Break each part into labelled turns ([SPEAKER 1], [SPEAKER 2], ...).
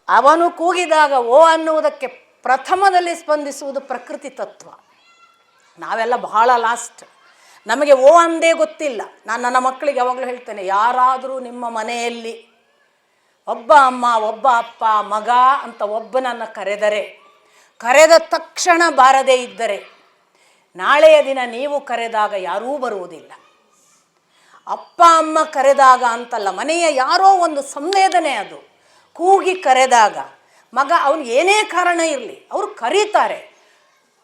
[SPEAKER 1] ಅವನು ಕೂಗಿದಾಗ ಓ ಅನ್ನುವುದಕ್ಕೆ ಪ್ರಥಮದಲ್ಲಿ ಸ್ಪಂದಿಸುವುದು ಪ್ರಕೃತಿ ತತ್ವ. ನಾವೆಲ್ಲ ಬಹಳ ಲಾಸ್ಟ್, ನಮಗೆ ಓ ಅಂದೇ ಗೊತ್ತಿಲ್ಲ. ನಾನು ನನ್ನ ಮಕ್ಕಳಿಗೆ ಯಾವಾಗಲೂ ಹೇಳ್ತೇನೆ, ಯಾರಾದರೂ ನಿಮ್ಮ ಮನೆಯಲ್ಲಿ ಒಬ್ಬ ಅಮ್ಮ ಒಬ್ಬ ಅಪ್ಪ ಮಗ ಅಂತ ಒಬ್ಬನನ್ನು ಕರೆದ ತಕ್ಷಣ ಬಾರದೇ ಇದ್ದರೆ ನಾಳೆಯ ದಿನ ನೀವು ಕರೆದಾಗ ಯಾರೂ ಬರುವುದಿಲ್ಲ. ಅಪ್ಪ ಅಮ್ಮ ಕರೆದಾಗ ಅಂತಲ್ಲ, ಮನೆಯ ಯಾರೋ ಒಂದು ಸಂವೇದನೆ, ಅದು ಕೂಗಿ ಕರೆದಾಗ ಮಗ ಅವನು ಏನೇ ಕಾರಣ ಇರಲಿ ಅವರು ಕರೀತಾರೆ.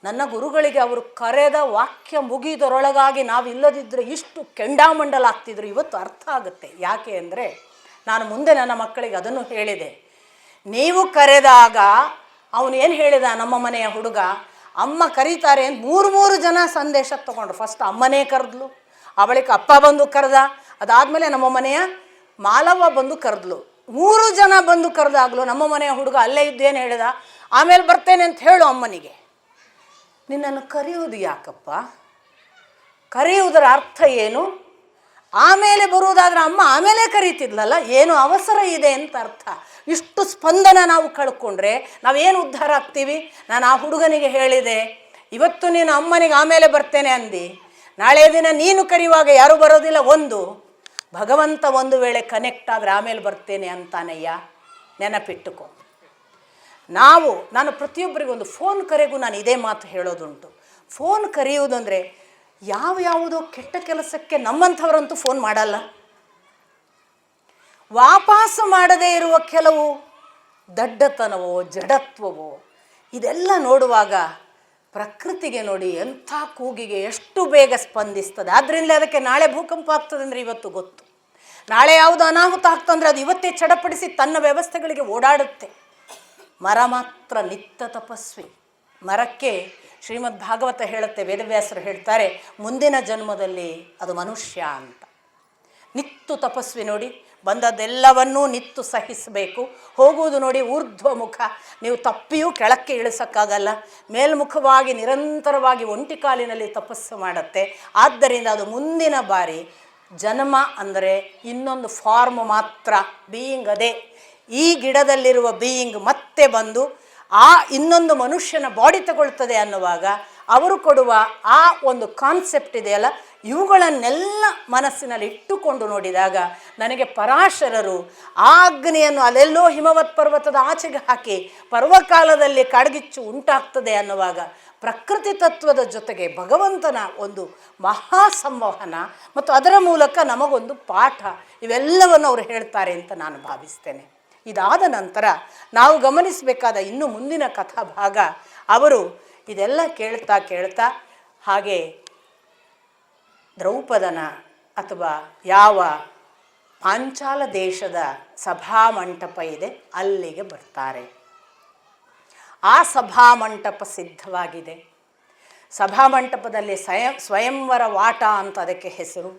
[SPEAKER 1] ನನ್ನ ಗುರುಗಳಿಗೆ ಅವರು ಕರೆದ ವಾಕ್ಯ ಮುಗಿದರೊಳಗಾಗಿ ನಾವಿಲ್ಲದಿದ್ದರೆ ಇಷ್ಟು ಕೆಂಡಾಮಂಡಲ ಆಗ್ತಿದ್ರು. ಇವತ್ತು ಅರ್ಥ ಆಗುತ್ತೆ. ಯಾಕೆ ಅಂದರೆ ನಾನು ಮುಂದೆ ನನ್ನ ಮಕ್ಕಳಿಗೆ ಅದನ್ನು ಹೇಳಿದೆ. ನೀವು ಕರೆದಾಗ ಅವನು ಏನು ಹೇಳಿದ, ನಮ್ಮ ಮನೆಯ ಹುಡುಗ ಅಮ್ಮ ಕರೀತಾರೆ ಅಂತ ಮೂರು ಜನ ಸಂದೇಶ ತೊಗೊಂಡ್ರು. ಫಸ್ಟ್ ಅಮ್ಮನೇ ಕರೆದ್ಲು, ಅವಳಿಗೆ ಅಪ್ಪ ಬಂದು ಕರೆದ, ಅದಾದಮೇಲೆ ನಮ್ಮ ಮನೆಯ ಮಾಲವ್ವ ಬಂದು ಕರೆದ್ಲು. 3 ಜನ ಬಂದು ಕರೆದಾಗಲೂ ನಮ್ಮ ಮನೆಯ ಹುಡುಗ ಅಲ್ಲೇ ಇದ್ದೇನು ಹೇಳಿದ, ಆಮೇಲೆ ಬರ್ತೇನೆ ಅಂತ ಹೇಳು ಅಮ್ಮನಿಗೆ. ನಿನ್ನನ್ನು ಕರೆಯುವುದು ಯಾಕಪ್ಪ? ಕರೆಯುವುದರ ಅರ್ಥ ಏನು? ಆಮೇಲೆ ಬರುವುದಾದ್ರೆ ಅಮ್ಮ ಆಮೇಲೆ ಕರೀತಿದ್ಲಲ್ಲ, ಏನು ಅವಸರ ಇದೆ ಅಂತ ಅರ್ಥ. ಇಷ್ಟು ಸ್ಪಂದನ ನಾವು ಕಳ್ಕೊಂಡ್ರೆ ನಾವೇನು ಉದ್ಧಾರ ಆಗ್ತೀವಿ? ನಾನು ಆ ಹುಡುಗನಿಗೆ ಹೇಳಿದೆ, ಇವತ್ತು ನೀನು ಅಮ್ಮನಿಗೆ ಆಮೇಲೆ ಬರ್ತೇನೆ ಅಂದು, ನಾಳೆ ದಿನ ನೀನು ಕರೆಯುವಾಗ ಯಾರೂ ಬರೋದಿಲ್ಲ. ಭಗವಂತ ಒಂದು ವೇಳೆ ಕನೆಕ್ಟ್ ಆದರೆ ಆಮೇಲೆ ಬರ್ತೇನೆ ಅಂತಾನಯ್ಯ, ನೆನಪಿಟ್ಟುಕೊ. ನಾನು ಪ್ರತಿಯೊಬ್ಬರಿಗೂ ಒಂದು ಫೋನ್ ಕರೆಗೂ ನಾನು ಇದೇ ಮಾತು ಹೇಳೋದುಂಟು. ಫೋನ್ ಕರೆಯುವುದಂದರೆ ಯಾವುದೋ ಕೆಟ್ಟ ಕೆಲಸಕ್ಕೆ ನಮ್ಮಂಥವರಂತೂ ಫೋನ್ ಮಾಡಲ್ಲ. ವಾಪಸ್ಸು ಮಾಡದೇ ಇರುವ ಕೆಲವು ದಡ್ಡತನವೋ ಜಡತ್ವವೋ ಇದೆಲ್ಲ ನೋಡುವಾಗ ಪ್ರಕೃತಿಗೆ ನೋಡಿ ಎಂಥ ಕೂಗಿಗೆ ಎಷ್ಟು ಬೇಗ ಸ್ಪಂದಿಸ್ತದೆ. ಆದ್ದರಿಂದ ಅದಕ್ಕೆ ನಾಳೆ ಭೂಕಂಪ ಆಗ್ತದೆ ಅಂದರೆ ಇವತ್ತು ಗೊತ್ತು, ನಾಳೆ ಯಾವುದು ಅನಾಹುತ ಆಗ್ತಂದ್ರೆ ಅದು ಇವತ್ತೇ ಚಡಪಡಿಸಿ ತನ್ನ ವ್ಯವಸ್ಥೆಗಳಿಗೆ ಓಡಾಡುತ್ತೆ. ಮರ ಮಾತ್ರ ನಿತ್ಯ ತಪಸ್ವಿ. ಮರಕ್ಕೆ ಶ್ರೀಮದ್ ಭಾಗವತ ಹೇಳುತ್ತೆ, ವೇದವ್ಯಾಸರು ಹೇಳ್ತಾರೆ, ಮುಂದಿನ ಜನ್ಮದಲ್ಲಿ ಅದು ಮನುಷ್ಯ ಅಂತ. ನಿತ್ತು ತಪಸ್ವಿ ನೋಡಿ, ಬಂದದ್ದೆಲ್ಲವನ್ನೂ ನಿತ್ತು ಸಹಿಸಬೇಕು. ಹೋಗುವುದು ನೋಡಿ ಊರ್ಧ್ವಮುಖ, ನೀವು ತಪ್ಪಿಯೂ ಕೆಳಕ್ಕೆ ಇಳಿಸೋಕ್ಕಾಗಲ್ಲ. ಮೇಲ್ಮುಖವಾಗಿ ನಿರಂತರವಾಗಿ ಒಂಟಿ ಕಾಲಿನಲ್ಲಿ ತಪಸ್ಸು ಮಾಡುತ್ತೆ. ಆದ್ದರಿಂದ ಅದು ಮುಂದಿನ ಬಾರಿ ಜನ್ಮ ಅಂದರೆ ಇನ್ನೊಂದು ಫಾರ್ಮ್ ಮಾತ್ರ, ಬೀಯಿಂಗ್ ಅದೇ. ಈ ಗಿಡದಲ್ಲಿರುವ ಬೀಯಿಂಗ್ ಮತ್ತೆ ಬಂದು ಆ ಇನ್ನೊಂದು ಮನುಷ್ಯನ ಬಾಡಿ ತಗೊಳ್ತದೆ ಅನ್ನುವಾಗ ಅವರು ಕೊಡುವ ಆ ಒಂದು ಕಾನ್ಸೆಪ್ಟ್ ಇದೆಯಲ್ಲ, ಇವುಗಳನ್ನೆಲ್ಲ ಮನಸ್ಸಿನಲ್ಲಿ ಇಟ್ಟುಕೊಂಡು ನೋಡಿದಾಗ ನನಗೆ ಪರಾಶರರು ಆ ಅಗ್ನಿಯನ್ನು ಅಲ್ಲೆಲ್ಲೋ ಹಿಮವತ್ ಪರ್ವತದ ಆಚೆಗೆ ಹಾಕಿ ಪರ್ವಕಾಲದಲ್ಲಿ ಕಾಡ್ಗಿಚ್ಚು ಉಂಟಾಗ್ತದೆ ಅನ್ನುವಾಗ ಪ್ರಕೃತಿ ತತ್ವದ ಜೊತೆಗೆ ಭಗವಂತನ ಒಂದು ಮಹಾ ಸಂವಹನ ಮತ್ತು ಅದರ ಮೂಲಕ ನಮಗೊಂದು ಪಾಠ, ಇವೆಲ್ಲವನ್ನು ಅವರು ಹೇಳ್ತಾರೆ ಅಂತ ನಾನು ಭಾವಿಸ್ತೇನೆ. ಇದಾದ ನಂತರ ನಾವು ಗಮನಿಸಬೇಕಾದ ಇನ್ನು ಮುಂದಿನ ಕಥಾಭಾಗ, ಅವರು ಇದೆಲ್ಲ ಕೇಳ್ತಾ ಹಾಗೆ ದ್ರೌಪದನ ಅಥವಾ ಯಾವ ಪಾಂಚಾಲ ದೇಶದ ಸಭಾಮಂಟಪ ಇದೆ ಅಲ್ಲಿಗೆ ಬರ್ತಾರೆ. ಆ ಸಭಾಮಂಟಪ ಸಿದ್ಧವಾಗಿದೆ. ಸಭಾಮಂಟಪದಲ್ಲಿ ಸ್ವಯಂವರ ವಾಟ ಅಂತ ಅದಕ್ಕೆ ಹೆಸರು.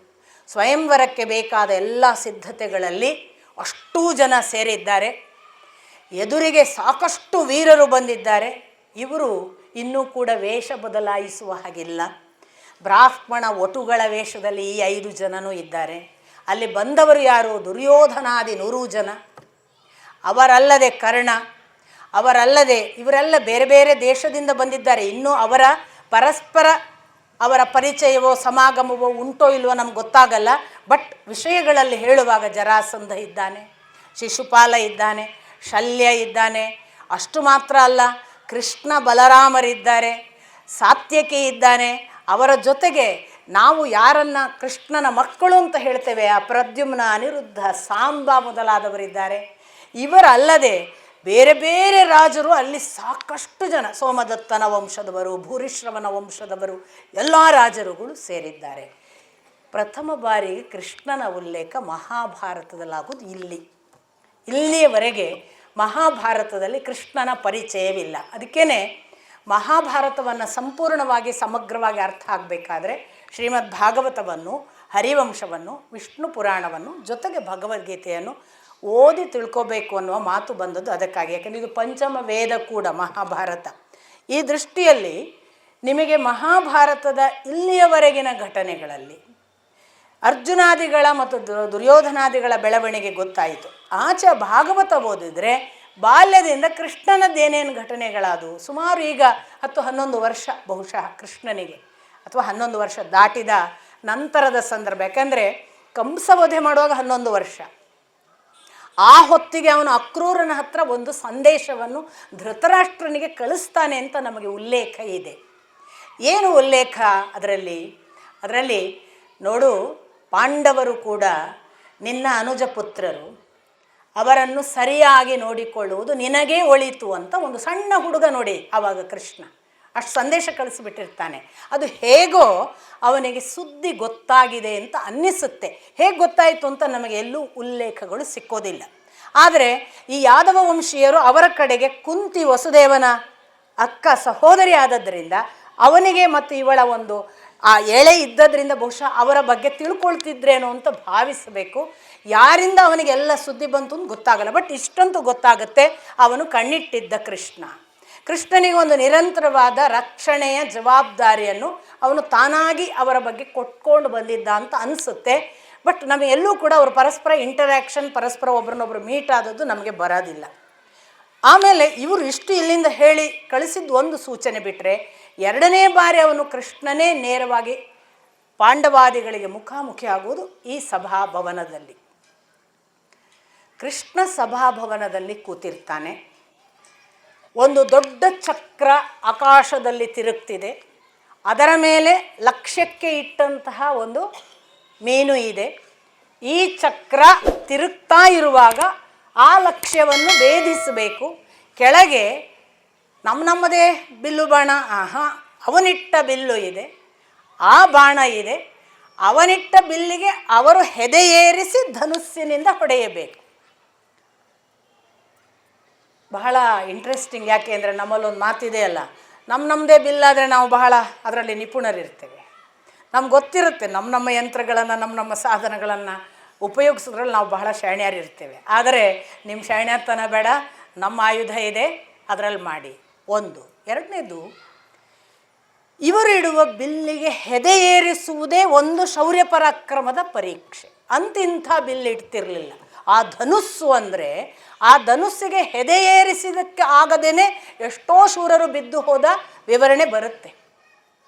[SPEAKER 1] ಸ್ವಯಂವರಕ್ಕೆ ಬೇಕಾದ ಎಲ್ಲ ಸಿದ್ಧತೆಗಳಲ್ಲಿ ಅಷ್ಟೂ ಜನ ಸೇರಿದ್ದಾರೆ. ಎದುರಿಗೆ ಸಾಕಷ್ಟು ವೀರರು ಬಂದಿದ್ದಾರೆ. ಇವರು ಇನ್ನೂ ಕೂಡ ವೇಷ ಬದಲಾಯಿಸುವ ಹಾಗಿಲ್ಲ. ಬ್ರಾಹ್ಮಣ ಒಟುಗಳ ವೇಷದಲ್ಲಿ ಈ 5 ಜನನೂ ಇದ್ದಾರೆ. ಅಲ್ಲಿ ಬಂದವರು ಯಾರು? ದುರ್ಯೋಧನಾದಿ 100 ಜನ. ಅವರಲ್ಲದೆ ಕರ್ಣ, ಅವರಲ್ಲದೆ ಇವರೆಲ್ಲ ಬೇರೆ ಬೇರೆ ದೇಶದಿಂದ ಬಂದಿದ್ದಾರೆ. ಇನ್ನೂ ಅವರ ಪರಸ್ಪರ ಅವರ ಪರಿಚಯವೋ ಸಮಾಗಮವೋ ಉಂಟೋ ಇಲ್ವೋ ನಮ್ಗೆ ಗೊತ್ತಾಗಲ್ಲ. ಬಟ್ ವಿಷಯಗಳಲ್ಲಿ ಹೇಳುವಾಗ ಜರಾಸಂಧ ಇದ್ದಾನೆ, ಶಿಶುಪಾಲ ಇದ್ದಾನೆ, ಶಲ್ಯ ಇದ್ದಾನೆ. ಅಷ್ಟು ಮಾತ್ರ ಅಲ್ಲ, ಕೃಷ್ಣ ಬಲರಾಮರಿದ್ದಾರೆ, ಸಾತ್ಯಕಿ ಇದ್ದಾನೆ. ಅವರ ಜೊತೆಗೆ ನಾವು ಯಾರನ್ನ ಕೃಷ್ಣನ ಮಕ್ಕಳು ಅಂತ ಹೇಳ್ತೇವೆ, ಆ ಪ್ರದ್ಯುಮ್ನ, ಅನಿರುದ್ಧ, ಸಾಂಬ ಮೊದಲಾದವರಿದ್ದಾರೆ. ಇವರಲ್ಲದೆ ಬೇರೆ ಬೇರೆ ರಾಜರು ಅಲ್ಲಿ ಸಾಕಷ್ಟು ಜನ, ಸೋಮದತ್ತನ ವಂಶದವರು, ಭೂರಿಶ್ರವನ ವಂಶದವರು, ಎಲ್ಲ ರಾಜರುಗಳು ಸೇರಿದ್ದಾರೆ. ಪ್ರಥಮ ಬಾರಿಗೆ ಕೃಷ್ಣನ ಉಲ್ಲೇಖ ಮಹಾಭಾರತದಲ್ಲಾಗೋದು ಇಲ್ಲಿಯವರೆಗೆ ಮಹಾಭಾರತದಲ್ಲಿ ಕೃಷ್ಣನ ಪರಿಚಯವಿಲ್ಲ. ಅದಕ್ಕೇ ಮಹಾಭಾರತವನ್ನು ಸಂಪೂರ್ಣವಾಗಿ ಸಮಗ್ರವಾಗಿ ಅರ್ಥ ಆಗಬೇಕಾದ್ರೆ ಶ್ರೀಮದ್ ಭಾಗವತವನ್ನು, ಹರಿವಂಶವನ್ನು, ವಿಷ್ಣು ಪುರಾಣವನ್ನು ಜೊತೆಗೆ ಭಗವದ್ಗೀತೆಯನ್ನು ಓದಿ ತಿಳ್ಕೋಬೇಕು ಅನ್ನುವ ಮಾತು ಬಂದದ್ದು ಅದಕ್ಕಾಗಿ. ಯಾಕೆಂದರೆ ಇದು ಪಂಚಮ ವೇದ ಕೂಡ ಮಹಾಭಾರತ. ಈ ದೃಷ್ಟಿಯಲ್ಲಿ ನಿಮಗೆ ಮಹಾಭಾರತದ ಇಲ್ಲಿಯವರೆಗಿನ ಘಟನೆಗಳಲ್ಲಿ ಅರ್ಜುನಾದಿಗಳ ಮತ್ತು ದುರ್ಯೋಧನಾದಿಗಳ ಬೆಳವಣಿಗೆ ಗೊತ್ತಾಯಿತು. ಆಚೆ ಭಾಗವತ ಓದಿದರೆ ಬಾಲ್ಯದಿಂದ ಕೃಷ್ಣನದ್ದೇನೇನು ಘಟನೆಗಳಾದವು, ಸುಮಾರು ಈಗ 10-11 ವರ್ಷ ಬಹುಶಃ ಕೃಷ್ಣನಿಗೆ, ಅಥವಾ 11 ವರ್ಷ ದಾಟಿದ ನಂತರದ ಸಂದರ್ಭ. ಯಾಕಂದರೆ ಕಂಸವಧೆ ಮಾಡುವಾಗ 11 ವರ್ಷ. ಆ ಹೊತ್ತಿಗೆ ಅವನು ಅಕ್ರೂರನ ಹತ್ರ ಒಂದು ಸಂದೇಶವನ್ನು ಧೃತರಾಷ್ಟ್ರನಿಗೆ ಕಳಿಸ್ತಾನೆ ಅಂತ ನಮಗೆ ಉಲ್ಲೇಖ ಇದೆ. ಏನು ಉಲ್ಲೇಖ ಅದರಲ್ಲಿ ನೋಡು, ಪಾಂಡವರು ಕೂಡ ನಿನ್ನ ಅನುಜ ಪುತ್ರರು, ಅವರನ್ನು ಸರಿಯಾಗಿ ನೋಡಿಕೊಳ್ಳುವುದು ನಿನಗೇ ಒಳಿತು ಅಂತ ಒಂದು ಸಣ್ಣ ಹುಡುಗ ನೋಡಿ ಆವಾಗ ಕೃಷ್ಣ ಅಷ್ಟು ಸಂದೇಶ ಕಳಿಸಿಬಿಟ್ಟಿರ್ತಾನೆ. ಅದು ಹೇಗೋ ಅವನಿಗೆ ಸುದ್ದಿ ಗೊತ್ತಾಗಿದೆ ಅಂತ ಅನ್ನಿಸುತ್ತೆ. ಹೇಗೆ ಗೊತ್ತಾಯಿತು ಅಂತ ನಮಗೆ ಎಲ್ಲೂ ಉಲ್ಲೇಖಗಳು ಸಿಕ್ಕೋದಿಲ್ಲ. ಆದರೆ ಈ ಯಾದವ ವಂಶೀಯರು ಅವರ ಕಡೆಗೆ ಕುಂತಿ ವಸುದೇವನ ಅಕ್ಕ ಸಹೋದರಿ ಆದದ್ದರಿಂದ ಅವನಿಗೆ ಮತ್ತು ಇವಳ ಒಂದು ಆ ಎಳೆ ಇದ್ದದ್ರಿಂದ ಬಹುಶಃ ಅವರ ಬಗ್ಗೆ ತಿಳ್ಕೊಳ್ತಿದ್ರೇನೋ ಅಂತ ಭಾವಿಸಬೇಕು. ಯಾರಿಂದ ಅವನಿಗೆಲ್ಲ ಸುದ್ದಿ ಬಂತು ಅಂತ ಗೊತ್ತಾಗಲ್ಲ, ಬಟ್ ಇಷ್ಟಂತೂ ಗೊತ್ತಾಗುತ್ತೆ, ಅವನು ಕಣ್ಣಿಟ್ಟಿದ್ದ ಕೃಷ್ಣನಿಗೆ ಒಂದು ನಿರಂತರವಾದ ರಕ್ಷಣೆಯ ಜವಾಬ್ದಾರಿಯನ್ನು ಅವನು ತಾನಾಗಿ ಅವರ ಬಗ್ಗೆ ಕೊಟ್ಕೊಂಡು ಬಂದಿದ್ದ ಅಂತ ಅನಿಸುತ್ತೆ. ಬಟ್ ನಮಗೆಲ್ಲೂ ಕೂಡ ಅವರು ಪರಸ್ಪರ ಇಂಟರ್ಯಾಕ್ಷನ್, ಪರಸ್ಪರ ಒಬ್ರನ್ನೊಬ್ರು ಮೀಟ್ ಆದದ್ದು ನಮಗೆ ಬರೋದಿಲ್ಲ. ಆಮೇಲೆ ಇವರು ಇಷ್ಟು ಇಲ್ಲಿಂದ ಹೇಳಿ ಕಳಿಸಿದ್ದು ಒಂದು ಸೂಚನೆ ಬಿಟ್ಟರೆ, ಎರಡನೇ ಬಾರಿ ಅವನು ಕೃಷ್ಣನೇ ನೇರವಾಗಿ ಪಾಂಡವಾದಿಗಳಿಗೆ ಮುಖಾಮುಖಿ ಆಗುವುದು ಈ ಸಭಾಭವನದಲ್ಲಿ. ಕೃಷ್ಣ ಸಭಾಭವನದಲ್ಲಿ ಕೂತಿರ್ತಾನೆ. ಒಂದು ದೊಡ್ಡ ಚಕ್ರ ಆಕಾಶದಲ್ಲಿ ತಿರುಗ್ತಿದೆ. ಅದರ ಮೇಲೆ ಲಕ್ಷ್ಯಕ್ಕೆ ಇಟ್ಟಂತಹ ಒಂದು ಮೀನು ಇದೆ. ಈ ಚಕ್ರ ತಿರುಗ್ತಾ ಇರುವಾಗ ಆ ಲಕ್ಷ್ಯವನ್ನು ಭೇದಿಸಬೇಕು. ಕೆಳಗೆ ನಮ್ಮದೇ ಬಿಲ್ಲು ಬಾಣ, ಅವನಿಟ್ಟ ಬಿಲ್ಲು ಇದೆ, ಆ ಬಾಣ ಇದೆ. ಅವನಿಟ್ಟ ಬಿಲ್ಲಿಗೆ ಅವರು ಹೆದೆಯೇರಿಸಿ ಧನುಸ್ಸಿನಿಂದ ಹೊಡೆಯಬೇಕು. ಬಹಳ ಇಂಟ್ರೆಸ್ಟಿಂಗ್. ಯಾಕೆ ಅಂದರೆ ನಮ್ಮಲ್ಲೊಂದು ಮಾತಿದೆಯಲ್ಲ, ನಮ್ಮದೇ ಬಿಲ್ಲಾದರೆ ನಾವು ಬಹಳ ಅದರಲ್ಲಿ ನಿಪುಣರಿರ್ತೇವೆ. ನಮ್ಗೆ ಗೊತ್ತಿರುತ್ತೆ ನಮ್ಮ ಯಂತ್ರಗಳನ್ನು, ನಮ್ಮ ಸಾಧನಗಳನ್ನು ಉಪಯೋಗಿಸೋದ್ರಲ್ಲಿ ನಾವು ಬಹಳ ಶಾಣ್ಯರಿರ್ತೇವೆ. ಆದರೆ ನಿಮ್ಮ ಶಾಣ್ಯತನ ಬೇಡ, ನಮ್ಮ ಆಯುಧ ಇದೆ, ಅದರಲ್ಲಿ ಮಾಡಿ. ಒಂದು. ಎರಡನೇದು, ಇವರು ಇಡುವ ಬಿಲ್ಲಿಗೆ ಹೆದೆಯೇರಿಸುವುದೇ ಒಂದು ಶೌರ್ಯ ಪರಾಕ್ರಮದ ಪರೀಕ್ಷೆ. ಅಂತಿಂಥ ಬಿಲ್ ಇಡ್ತಿರಲಿಲ್ಲ. ಆ ಧನುಸ್ಸು ಅಂದರೆ, ಆ ಧನುಸ್ಸಿಗೆ ಹೆದೆಯೇರಿಸಿದಕ್ಕೆ ಆಗದೇನೆ ಎಷ್ಟೋ ಶೂರರು ಬಿದ್ದು ಹೋದ ವಿವರಣೆ ಬರುತ್ತೆ.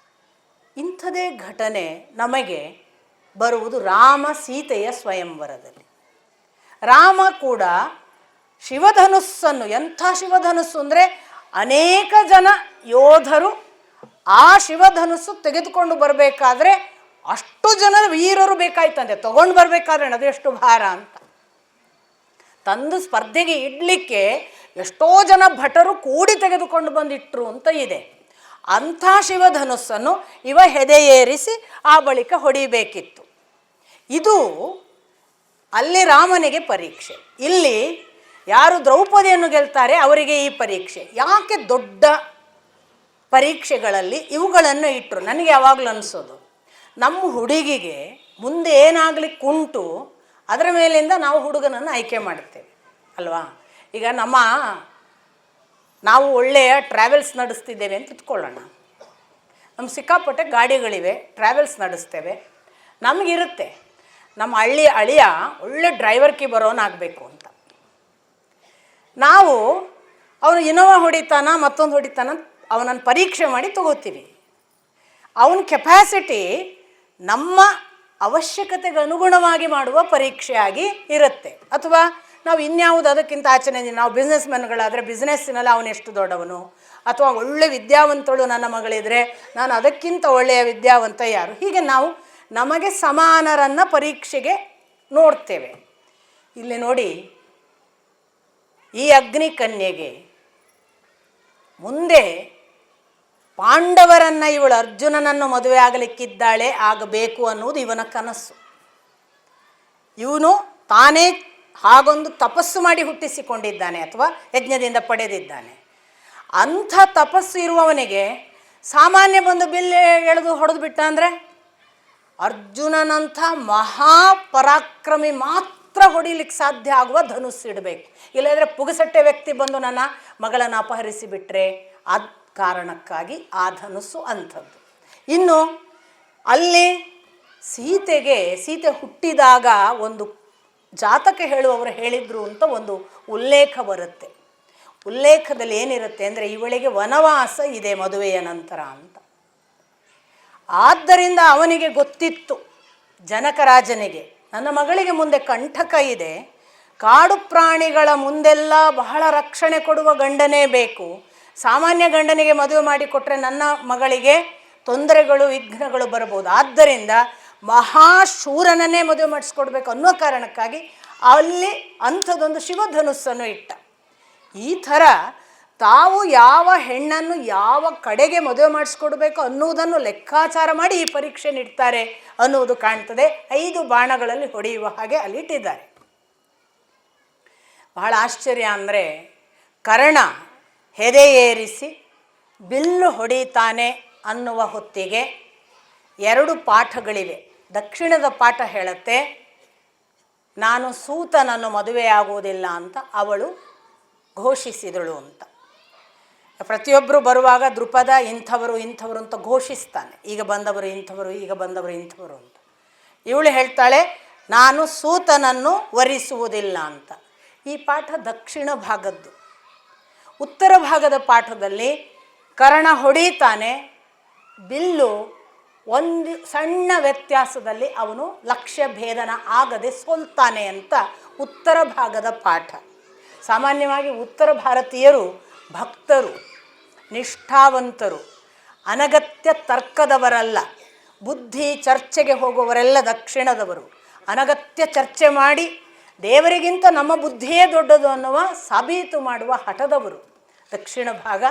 [SPEAKER 1] ಇಂಥದೇ ಘಟನೆ ನಮಗೆ ಬರುವುದು ರಾಮ ಸೀತೆಯ ಸ್ವಯಂವರದಲ್ಲಿ. ರಾಮ ಕೂಡ ಶಿವಧನುಸ್ಸನ್ನು, ಎಂಥ ಶಿವಧನುಸ್ಸು ಅಂದರೆ ಅನೇಕ ಜನ ಯೋಧರು ಆ ಶಿವಧನುಸ್ಸು ತೆಗೆದುಕೊಂಡು ಬರಬೇಕಾದ್ರೆ ಅಷ್ಟು ಜನ ವೀರರು ಬೇಕಾಯ್ತಂತೆ. ತೊಗೊಂಡು ಬರಬೇಕಾದ್ರೆ ಅದು ಎಷ್ಟು ಭಾರ ಅಂತ ತಂದು ಸ್ಪರ್ಧೆಗೆ ಇಡಲಿಕ್ಕೆ ಎಷ್ಟೋ ಜನ ಭಟರು ಕೂಡಿ ತೆಗೆದುಕೊಂಡು ಬಂದಿಟ್ರು ಅಂತ ಇದೆ. ಅಂಥ ಶಿವಧನುಸ್ಸನ್ನು ಇವ ಹೆದೆಯೇರಿಸಿ ಆ ಬಳಿಕ ಹೊಡಿಬೇಕಿತ್ತು. ಇದು ಅಲ್ಲಿ ರಾಮನಿಗೆ ಪರೀಕ್ಷೆ. ಇಲ್ಲಿ ಯಾರು ದ್ರೌಪದಿಯನ್ನು ಗೆಲ್ತಾರೆ ಅವರಿಗೆ ಈ ಪರೀಕ್ಷೆ. ಯಾಕೆ ದೊಡ್ಡ ಪರೀಕ್ಷೆಗಳಲ್ಲಿ ಇವುಗಳನ್ನು ಇಟ್ಟರು? ನನಗೆ ಯಾವಾಗಲೂ ಅನಿಸೋದು, ನಮ್ಮ ಹುಡುಗಿಗೆ ಮುಂದೆ ಏನಾಗಲಿಕ್ಕುಂಟು ಅದರ ಮೇಲಿಂದ ನಾವು ಹುಡುಗನನ್ನು ಆಯ್ಕೆ ಮಾಡ್ತೇವೆ ಅಲ್ವಾ. ಈಗ ನಾವು ಒಳ್ಳೆಯ ಟ್ರಾವೆಲ್ಸ್ ನಡೆಸ್ತಿದ್ದೇವೆ ಅಂತ ಇಟ್ಕೊಳ್ಳೋಣ. ನಮ್ಮ ಸಿಕ್ಕಾಪಟ್ಟೆ ಗಾಡಿಗಳಿವೆ, ಟ್ರಾವೆಲ್ಸ್ ನಡೆಸ್ತೇವೆ. ನಮಗಿರುತ್ತೆ ನಮ್ಮ ಅಳಿಯ ಒಳ್ಳೆ ಡ್ರೈವರ್ಗೆ ಬರೋನಾಗಬೇಕು ಅಂತ. ನಾವು ಅವನು ಇನೋವಾ ಹೊಡಿತಾನ, ಮತ್ತೊಂದು ಹೊಡಿತಾನ, ಅವನನ್ನು ಪರೀಕ್ಷೆ ಮಾಡಿ ತಗೋತೀವಿ. ಅವನ ಕೆಪ್ಯಾಸಿಟಿ ನಮ್ಮ ಅವಶ್ಯಕತೆಗೆ ಅನುಗುಣವಾಗಿ ಮಾಡುವ ಪರೀಕ್ಷೆಯಾಗಿ ಇರುತ್ತೆ. ಅಥವಾ ನಾವು ಇನ್ಯಾವುದು ಅದಕ್ಕಿಂತ ಆಚೆನೆ, ನಾವು ಬಿಸ್ನೆಸ್ ಮೆನ್ಗಳಾದರೆ ಬಿಸ್ನೆಸ್ಸಿನಲ್ಲಿ ಅವನೆಷ್ಟು ದೊಡ್ಡವನು, ಅಥವಾ ಒಳ್ಳೆ ವಿದ್ಯಾವಂತಳು ನನ್ನ ಮಗಳಿದ್ರೆ ನಾನು ಅದಕ್ಕಿಂತ ಒಳ್ಳೆಯ ವಿದ್ಯಾವಂತ ಯಾರು, ಹೀಗೆ ನಾವು ನಮಗೆ ಸಮಾನರನ್ನು ಪರೀಕ್ಷೆಗೆ ನೋಡ್ತೇವೆ. ಇಲ್ಲಿ ನೋಡಿ, ಈ ಅಗ್ನಿಕನ್ಯೆಗೆ ಮುಂದೆ ಪಾಂಡವರನ್ನು ಇವಳು ಅರ್ಜುನನನ್ನು ಮದುವೆ ಆಗಬೇಕು ಅನ್ನುವುದು ಇವನ ಕನಸು. ಇವನು ತಾನೇ ಹಾಗೊಂದು ತಪಸ್ಸು ಮಾಡಿ ಹುಟ್ಟಿಸಿಕೊಂಡಿದ್ದಾನೆ ಅಥವಾ ಯಜ್ಞದಿಂದ ಪಡೆದಿದ್ದಾನೆ. ಅಂಥ ತಪಸ್ಸು ಇರುವವನಿಗೆ ಸಾಮಾನ್ಯ ಬಂದು ಬಿಲ್ಲೆ ಎಳೆದು ಹೊಡೆದು ಬಿಟ್ಟ ಅಂದರೆ, ಅರ್ಜುನನಂಥ ಮಹಾಪರಾಕ್ರಮಿ ಮಾತ್ರ ಹೊಡಿಲಿಕ್ಕೆ ಸಾಧ್ಯ ಆಗುವ ಧನುಸ್ಸು ಇಡಬೇಕು. ಇಲ್ಲಂದರೆ ಪುಗಸಟ್ಟೆ ವ್ಯಕ್ತಿ ಬಂದು ನನ್ನ ಮಗಳನ್ನು ಅಪಹರಿಸಿ ಬಿಟ್ಟರೆ, ಆ ಕಾರಣಕ್ಕಾಗಿ ಆ ಧನುಸ್ಸು ಅಂಥದ್ದು. ಇನ್ನು ಅಲ್ಲಿ ಸೀತೆ ಹುಟ್ಟಿದಾಗ ಒಂದು ಜಾತಕ ಹೇಳುವವರು ಹೇಳಿದರು ಅಂತ ಒಂದು ಉಲ್ಲೇಖ ಬರುತ್ತೆ. ಉಲ್ಲೇಖದಲ್ಲಿ ಏನಿರುತ್ತೆ ಅಂದರೆ ಇವಳಿಗೆ ವನವಾಸ ಇದೆ ಮದುವೆಯ ನಂತರ ಅಂತ. ಆದ್ದರಿಂದ ಅವನಿಗೆ ಗೊತ್ತಿತ್ತು, ಜನಕರಾಜನಿಗೆ, ನನ್ನ ಮಗಳಿಗೆ ಮುಂದೆ ಕಂಟಕ ಇದೆ, ಕಾಡು ಪ್ರಾಣಿಗಳ ಮುಂದೆಲ್ಲ ಬಹಳ ರಕ್ಷಣೆ ಕೊಡುವ ಗಂಡನೇ ಬೇಕು, ಸಾಮಾನ್ಯ ಗಂಡನಿಗೆ ಮದುವೆ ಮಾಡಿಕೊಟ್ರೆ ನನ್ನ ಮಗಳಿಗೆ ತೊಂದರೆಗಳು ವಿಘ್ನಗಳು ಬರಬಹುದು, ಆದ್ದರಿಂದ ಮಹಾಶೂರನನ್ನೇ ಮದುವೆ ಮಾಡಿಸ್ಕೊಡ್ಬೇಕು ಅನ್ನೋ ಕಾರಣಕ್ಕಾಗಿ ಅಲ್ಲಿ ಅಂಥದ್ದೊಂದು ಶಿವಧನುಸ್ಸನ್ನು ಇಟ್ಟ. ಈ ಥರ ತಾವು ಯಾವ ಹೆಣ್ಣನ್ನು ಯಾವ ಕಡೆಗೆ ಮದುವೆ ಮಾಡಿಸ್ಕೊಡ್ಬೇಕು ಅನ್ನುವುದನ್ನು ಲೆಕ್ಕಾಚಾರ ಮಾಡಿ ಈ ಪರೀಕ್ಷೆ ನೀಡ್ತಾರೆ ಅನ್ನುವುದು ಕಾಣ್ತದೆ. 5 ಬಾಣಗಳಲ್ಲಿ ಹೊಡೆಯುವ ಹಾಗೆ ಅಲ್ಲಿ ಇಟ್ಟಿದ್ದಾರೆ. ಬಹಳ ಆಶ್ಚರ್ಯ ಅಂದರೆ ಕರ್ಣ ಹೆದೆ ಏರಿಸಿ ಬಿಲ್ಲು ಹೊಡೀತಾನೆ ಅನ್ನುವ ಹೊತ್ತಿಗೆ 2 ಪಾಠಗಳಿವೆ. ದಕ್ಷಿಣದ ಪಾಠ ಹೇಳುತ್ತೆ, ನಾನು ಸೂತನನ್ನು ಮದುವೆಯಾಗುವುದಿಲ್ಲ ಅಂತ ಅವಳು ಘೋಷಿಸಿದಳು ಅಂತ. ಪ್ರತಿಯೊಬ್ಬರು ಬರುವಾಗ ದೃಪದ ಇಂಥವರು ಇಂಥವರು ಅಂತ ಘೋಷಿಸ್ತಾನೆ, ಈಗ ಬಂದವರು ಇಂಥವರು, ಈಗ ಬಂದವರು ಇಂಥವರು ಅಂತ. ಇವಳು ಹೇಳ್ತಾಳೆ, ನಾನು ಸೂತನನ್ನು ವರಿಸುವುದಿಲ್ಲ ಅಂತ. ಈ ಪಾಠ ದಕ್ಷಿಣ ಭಾಗದ್ದು. ಉತ್ತರ ಭಾಗದ ಪಾಠದಲ್ಲಿ ಕರ್ಣ ಹೊಡೀತಾನೆ, ಬಿಲ್ಲು ಒಂದು ಸಣ್ಣ ವ್ಯತ್ಯಾಸದಲ್ಲಿ ಅವನು ಲಕ್ಷ್ಯ ಭೇದನ ಆಗದೆ ಸೋಲ್ತಾನೆ ಅಂತ ಉತ್ತರ ಭಾಗದ ಪಾಠ. ಸಾಮಾನ್ಯವಾಗಿ ಉತ್ತರ ಭಾರತೀಯರು ಭಕ್ತರು, ನಿಷ್ಠಾವಂತರು, ಅನಗತ್ಯ ತರ್ಕದವರಲ್ಲ, ಬುದ್ಧಿ ಚರ್ಚೆಗೆ ಹೋಗುವವರೆಲ್ಲ ದಕ್ಷಿಣದವರು. ಅನಗತ್ಯ ಚರ್ಚೆ ಮಾಡಿ ದೇವರಿಗಿಂತ ನಮ್ಮ ಬುದ್ಧಿಯೇ ದೊಡ್ಡದು ಅನ್ನುವ ಸಾಬೀತು ಮಾಡುವ ಹಠದವರು ದಕ್ಷಿಣ ಭಾಗ.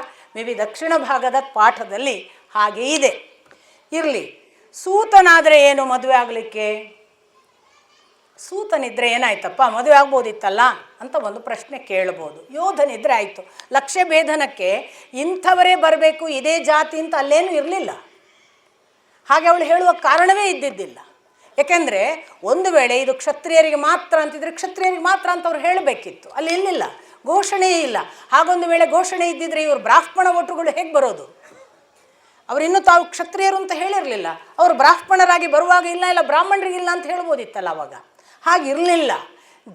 [SPEAKER 1] ದಕ್ಷಿಣ ಭಾಗದ ಪಾಠದಲ್ಲಿ ಹಾಗೆ ಇದೆ. ಇರಲಿ, ಸೂತನಾದರೆ ಏನು ಮದುವೆ ಆಗಲಿಕ್ಕೆ? ಸೂತನಿದ್ರೆ ಏನಾಯ್ತಪ್ಪ, ಮದುವೆ ಆಗ್ಬೋದಿತ್ತಲ್ಲ ಅಂತ ಒಂದು ಪ್ರಶ್ನೆ ಕೇಳ್ಬೋದು. ಯೋಧನಿದ್ರೆ ಆಯಿತು. ಲಕ್ಷ್ಯ ಭೇದನಕ್ಕೆ ಇಂಥವರೇ ಬರಬೇಕು, ಇದೇ ಜಾತಿ ಅಂತ ಅಲ್ಲೇನೂ ಇರಲಿಲ್ಲ. ಹಾಗೆ ಅವಳು ಹೇಳುವ ಕಾರಣವೇ ಇದ್ದಿದ್ದಿಲ್ಲ. ಯಾಕೆಂದರೆ ಒಂದು ವೇಳೆ ಇದು ಕ್ಷತ್ರಿಯರಿಗೆ ಮಾತ್ರ ಅಂತಿದ್ರೆ ಕ್ಷತ್ರಿಯರಿಗೆ ಮಾತ್ರ ಅಂತ ಅವ್ರು ಹೇಳಬೇಕಿತ್ತು. ಅಲ್ಲಿ ಇರಲಿಲ್ಲ, ಘೋಷಣೆಯೇ ಇಲ್ಲ. ಹಾಗೊಂದು ವೇಳೆ ಘೋಷಣೆ ಇದ್ದಿದ್ರೆ ಇವರು ಬ್ರಾಹ್ಮಣ ಒಟ್ಟುಗಳು ಹೇಗೆ ಬರೋದು? ಅವರಿನ್ನೂ ತಾವು ಕ್ಷತ್ರಿಯರು ಅಂತ ಹೇಳಿರಲಿಲ್ಲ. ಅವರು ಬ್ರಾಹ್ಮಣರಾಗಿ ಬರುವಾಗ ಇಲ್ಲ ಬ್ರಾಹ್ಮಣರಿಗಿಲ್ಲ ಅಂತ ಹೇಳ್ಬೋದಿತ್ತಲ್ಲ ಅವಾಗ. ಹಾಗಿರಲಿಲ್ಲ,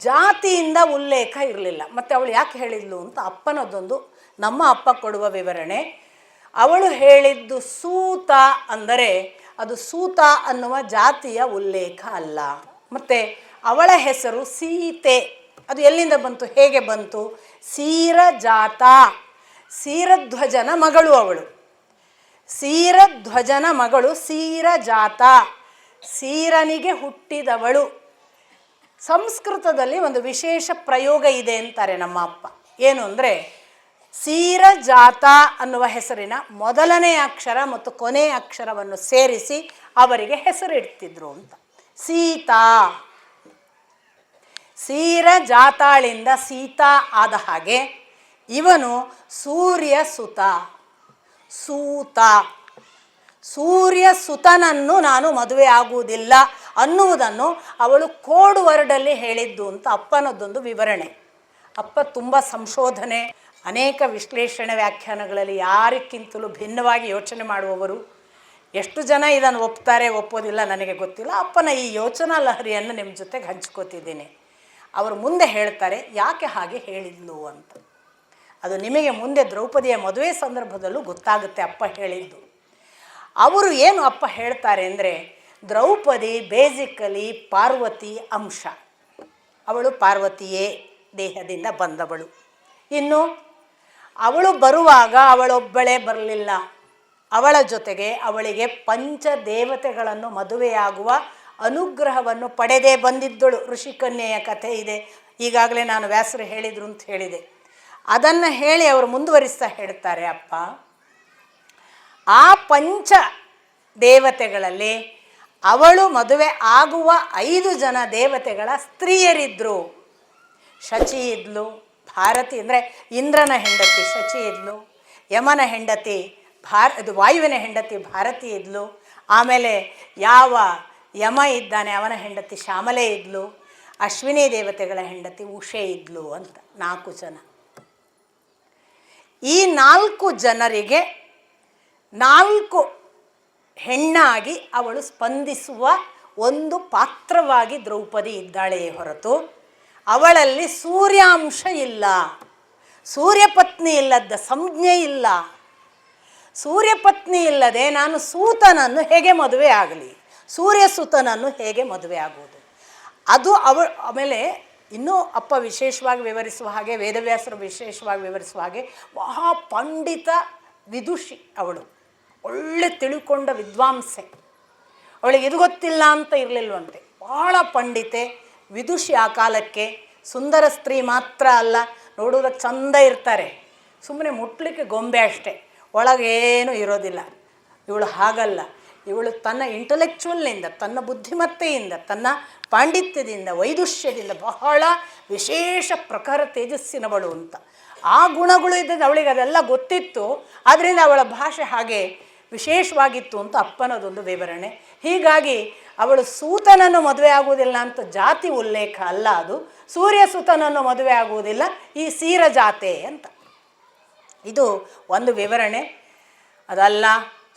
[SPEAKER 1] ಜಾತಿಯಿಂದ ಉಲ್ಲೇಖ ಇರಲಿಲ್ಲ. ಮತ್ತು ಅವಳು ಯಾಕೆ ಹೇಳಿದ್ಲು ಅಂತ ಅಪ್ಪನದೊಂದು ನಮ್ಮ ಅಪ್ಪ ಕೊಡುವ ವಿವರಣೆ. ಅವಳು ಹೇಳಿದ್ದು ಸೂತ ಅಂದರೆ ಅದು ಸೂತ ಅನ್ನುವ ಜಾತಿಯ ಉಲ್ಲೇಖ ಅಲ್ಲ. ಮತ್ತು ಅವಳ ಹೆಸರು ಸೀತೆ, ಅದು ಎಲ್ಲಿಂದ ಬಂತು, ಹೇಗೆ ಬಂತು? ಸೀರಜಾತ, ಸೀರಧ್ವಜನ ಮಗಳು ಅವಳು. ಸೀರಧ್ವಜನ ಮಗಳು ಸೀರಜಾತ, ಸೀರನಿಗೆ ಹುಟ್ಟಿದವಳು. ಸಂಸ್ಕೃತದಲ್ಲಿ ಒಂದು ವಿಶೇಷ ಪ್ರಯೋಗ ಇದೆ ಅಂತಾರೆ ನಮ್ಮ ಅಪ್ಪ. ಏನು ಅಂದರೆ, ಸೀರಜಾತ ಅನ್ನುವ ಹೆಸರಿನ ಮೊದಲನೇ ಅಕ್ಷರ ಮತ್ತು ಕೊನೆಯ ಅಕ್ಷರವನ್ನು ಸೇರಿಸಿ ಅವರಿಗೆ ಹೆಸರಿಡ್ತಿದ್ರು ಅಂತ. ಸೀತಾ, ಸೀರಜಾತಾಳಿಂದ ಸೀತಾ ಆದ ಹಾಗೆ ಇವನು ಸೂರ್ಯ ಸುತ, ಸೂತ, ಸೂರ್ಯ ಸುತನನ್ನು ನಾನು ಮದುವೆ ಆಗುವುದಿಲ್ಲ ಅನ್ನುವುದನ್ನು ಅವಳು ಕೋಡ್ ವರ್ಡಲ್ಲಿ ಹೇಳಿದ್ದು ಅಂತ ಅಪ್ಪನದ್ದೊಂದು ವಿವರಣೆ. ಅಪ್ಪ ತುಂಬ ಸಂಶೋಧನೆ, ಅನೇಕ ವಿಶ್ಲೇಷಣೆ, ವ್ಯಾಖ್ಯಾನಗಳಲ್ಲಿ ಯಾರಕ್ಕಿಂತಲೂ ಭಿನ್ನವಾಗಿ ಯೋಚನೆ ಮಾಡುವವರು. ಎಷ್ಟು ಜನ ಇದನ್ನು ಒಪ್ತಾರೆ ಒಪ್ಪೋದಿಲ್ಲ ನನಗೆ ಗೊತ್ತಿಲ್ಲ. ಅಪ್ಪನ ಈ ಯೋಚನಾ ಲಹರಿಯನ್ನು ನಿಮ್ಮ ಜೊತೆಗೆ ಹಂಚ್ಕೋತಿದ್ದೀನಿ. ಅವರು ಮುಂದೆ ಹೇಳ್ತಾರೆ ಯಾಕೆ ಹಾಗೆ ಹೇಳಿದ್ಲು ಅಂತ. ಅದು ನಿಮಗೆ ಮುಂದೆ ದ್ರೌಪದಿಯ ಮದುವೆ ಸಂದರ್ಭದಲ್ಲೂ ಗೊತ್ತಾಗುತ್ತೆ ಅಪ್ಪ ಹೇಳಿದ್ದು. ಅವರು ಏನು ಅಪ್ಪ ಹೇಳ್ತಾರೆ ಅಂದರೆ, ದ್ರೌಪದಿ ಬೇಸಿಕಲಿ ಪಾರ್ವತಿ ಅಂಶ, ಅವಳು ಪಾರ್ವತಿಯೇ ದೇಹದಿಂದ ಬಂದವಳು. ಇನ್ನು ಅವಳು ಬರುವಾಗ ಅವಳೊಬ್ಬಳೇ ಬರಲಿಲ್ಲ, ಅವಳ ಜೊತೆಗೆ ಅವಳಿಗೆ ಪಂಚದೇವತೆಗಳನ್ನು ಮದುವೆಯಾಗುವ ಅನುಗ್ರಹವನ್ನು ಪಡೆದೇ ಬಂದಿದ್ದಳು. ಋಷಿಕನ್ಯೆಯ ಕಥೆ ಇದೆ, ಈಗಾಗಲೇ ನಾನು ವ್ಯಾಸರು ಹೇಳಿದರು ಅಂತ ಹೇಳಿದೆ. ಅದನ್ನು ಹೇಳಿ ಅವರು ಮುಂದುವರಿಸ್ತಾ ಹೇಳ್ತಾರೆ, ಅಪ್ಪ ಆ ಪಂಚ ದೇವತೆಗಳಲ್ಲಿ ಅವಳು ಮದುವೆ ಆಗುವ 5 ಜನ ದೇವತೆಗಳ ಸ್ತ್ರೀಯರಿದ್ದರು. ಶಚಿ ಇದ್ಲು, ಭಾರತಿ ಅಂದರೆ ಇಂದ್ರನ ಹೆಂಡತಿ ಶಚಿ ಇದ್ಲು, ಯಮನ ಹೆಂಡತಿ ಇದು ವಾಯುವಿನ ಹೆಂಡತಿ ಭಾರತಿ ಇದ್ಲು, ಆಮೇಲೆ ಯಾವ ಯಮ ಇದ್ದಾನೆ ಅವನ ಹೆಂಡತಿ ಶ್ಯಾಮಲೆ ಇದ್ಲು, ಅಶ್ವಿನಿ ದೇವತೆಗಳ ಹೆಂಡತಿ ಉಷೆ ಇದ್ಲು ಅಂತ 4 ಜನ. ಈ 4 ಜನರಿಗೆ 4 ಹೆಣ್ಣಾಗಿ ಅವಳು ಸ್ಪಂದಿಸುವ ಒಂದು ಪಾತ್ರವಾಗಿ ದ್ರೌಪದಿ ಇದ್ದಾಳೆಯೇ ಹೊರತು ಅವಳಲ್ಲಿ ಸೂರ್ಯಾಂಶ ಇಲ್ಲ. ಸೂರ್ಯಪತ್ನಿ ಇಲ್ಲದ ಸಂಜ್ಞೆ ಇಲ್ಲ. ಸೂರ್ಯಪತ್ನಿ ಇಲ್ಲದೆ ನಾನು ಸೂತನನ್ನು ಹೇಗೆ ಮದುವೆ ಆಗಲಿ, ಸೂರ್ಯಸೂತನನ್ನು ಹೇಗೆ ಮದುವೆ ಆಗುವುದು? ಅದು ಆಮೇಲೆ ಇನ್ನೂ ಅಪ್ಪ ವಿಶೇಷವಾಗಿ ವಿವರಿಸುವ ಹಾಗೆ, ವೇದವ್ಯಾಸರು ವಿಶೇಷವಾಗಿ ವಿವರಿಸುವ ಹಾಗೆ, ಮಹಾ ಪಂಡಿತ ವಿದುಷಿ ಅವಳು, ಒಳ್ಳೆ ತಿಳ್ಕೊಂಡ ವಿದ್ವಾಂಸೆ. ಅವಳಿಗೆ ಇದು ಗೊತ್ತಿಲ್ಲ ಅಂತ ಇರಲಿಲ್ವಂತೆ. ಭಾಳ ಪಂಡಿತೆ, ವಿದುಷಿ. ಆ ಕಾಲಕ್ಕೆ ಸುಂದರ ಸ್ತ್ರೀ ಮಾತ್ರ ಅಲ್ಲ, ನೋಡೋದಕ್ಕೆ ಚಂದ ಇರ್ತಾರೆ, ಸುಮ್ಮನೆ ಮುಟ್ಲಿಕ್ಕೆ ಗೊಂಬೆ ಅಷ್ಟೇ, ಒಳಗೇನೂ ಇರೋದಿಲ್ಲ. ಇವಳು ಹಾಗಲ್ಲ. ಇವಳು ತನ್ನ ಇಂಟಲೆಕ್ಚುವಲ್ನಿಂದ, ತನ್ನ ಬುದ್ಧಿಮತ್ತೆಯಿಂದ, ತನ್ನ ಪಾಂಡಿತ್ಯದಿಂದ, ವೈದುಷ್ಯದಿಂದ ಬಹಳ ವಿಶೇಷ ಪ್ರಖರ ತೇಜಸ್ಸಿನವಳು ಅಂತ ಆ ಗುಣಗಳು ಇದ್ದದ್ದು ಅವಳಿಗೆ. ಅದೆಲ್ಲ ಗೊತ್ತಿತ್ತು, ಆದ್ದರಿಂದ ಅವಳ ಭಾಷೆ ಹಾಗೆ ವಿಶೇಷವಾಗಿತ್ತು ಅಂತ ಅಪ್ಪನದೊಂದು ವಿವರಣೆ. ಹೀಗಾಗಿ ಅವಳು ಸೂತನನ್ನು ಮದುವೆ ಆಗುವುದಿಲ್ಲ ಅಂತ ಜಾತಿ ಉಲ್ಲೇಖ ಅಲ್ಲ, ಅದು ಸೂರ್ಯಸೂತನನ್ನು ಮದುವೆ ಆಗುವುದಿಲ್ಲ, ಈ ಸೀರ ಜಾತೆ ಅಂತ. ಇದು ಒಂದು ವಿವರಣೆ. ಅದಲ್ಲ,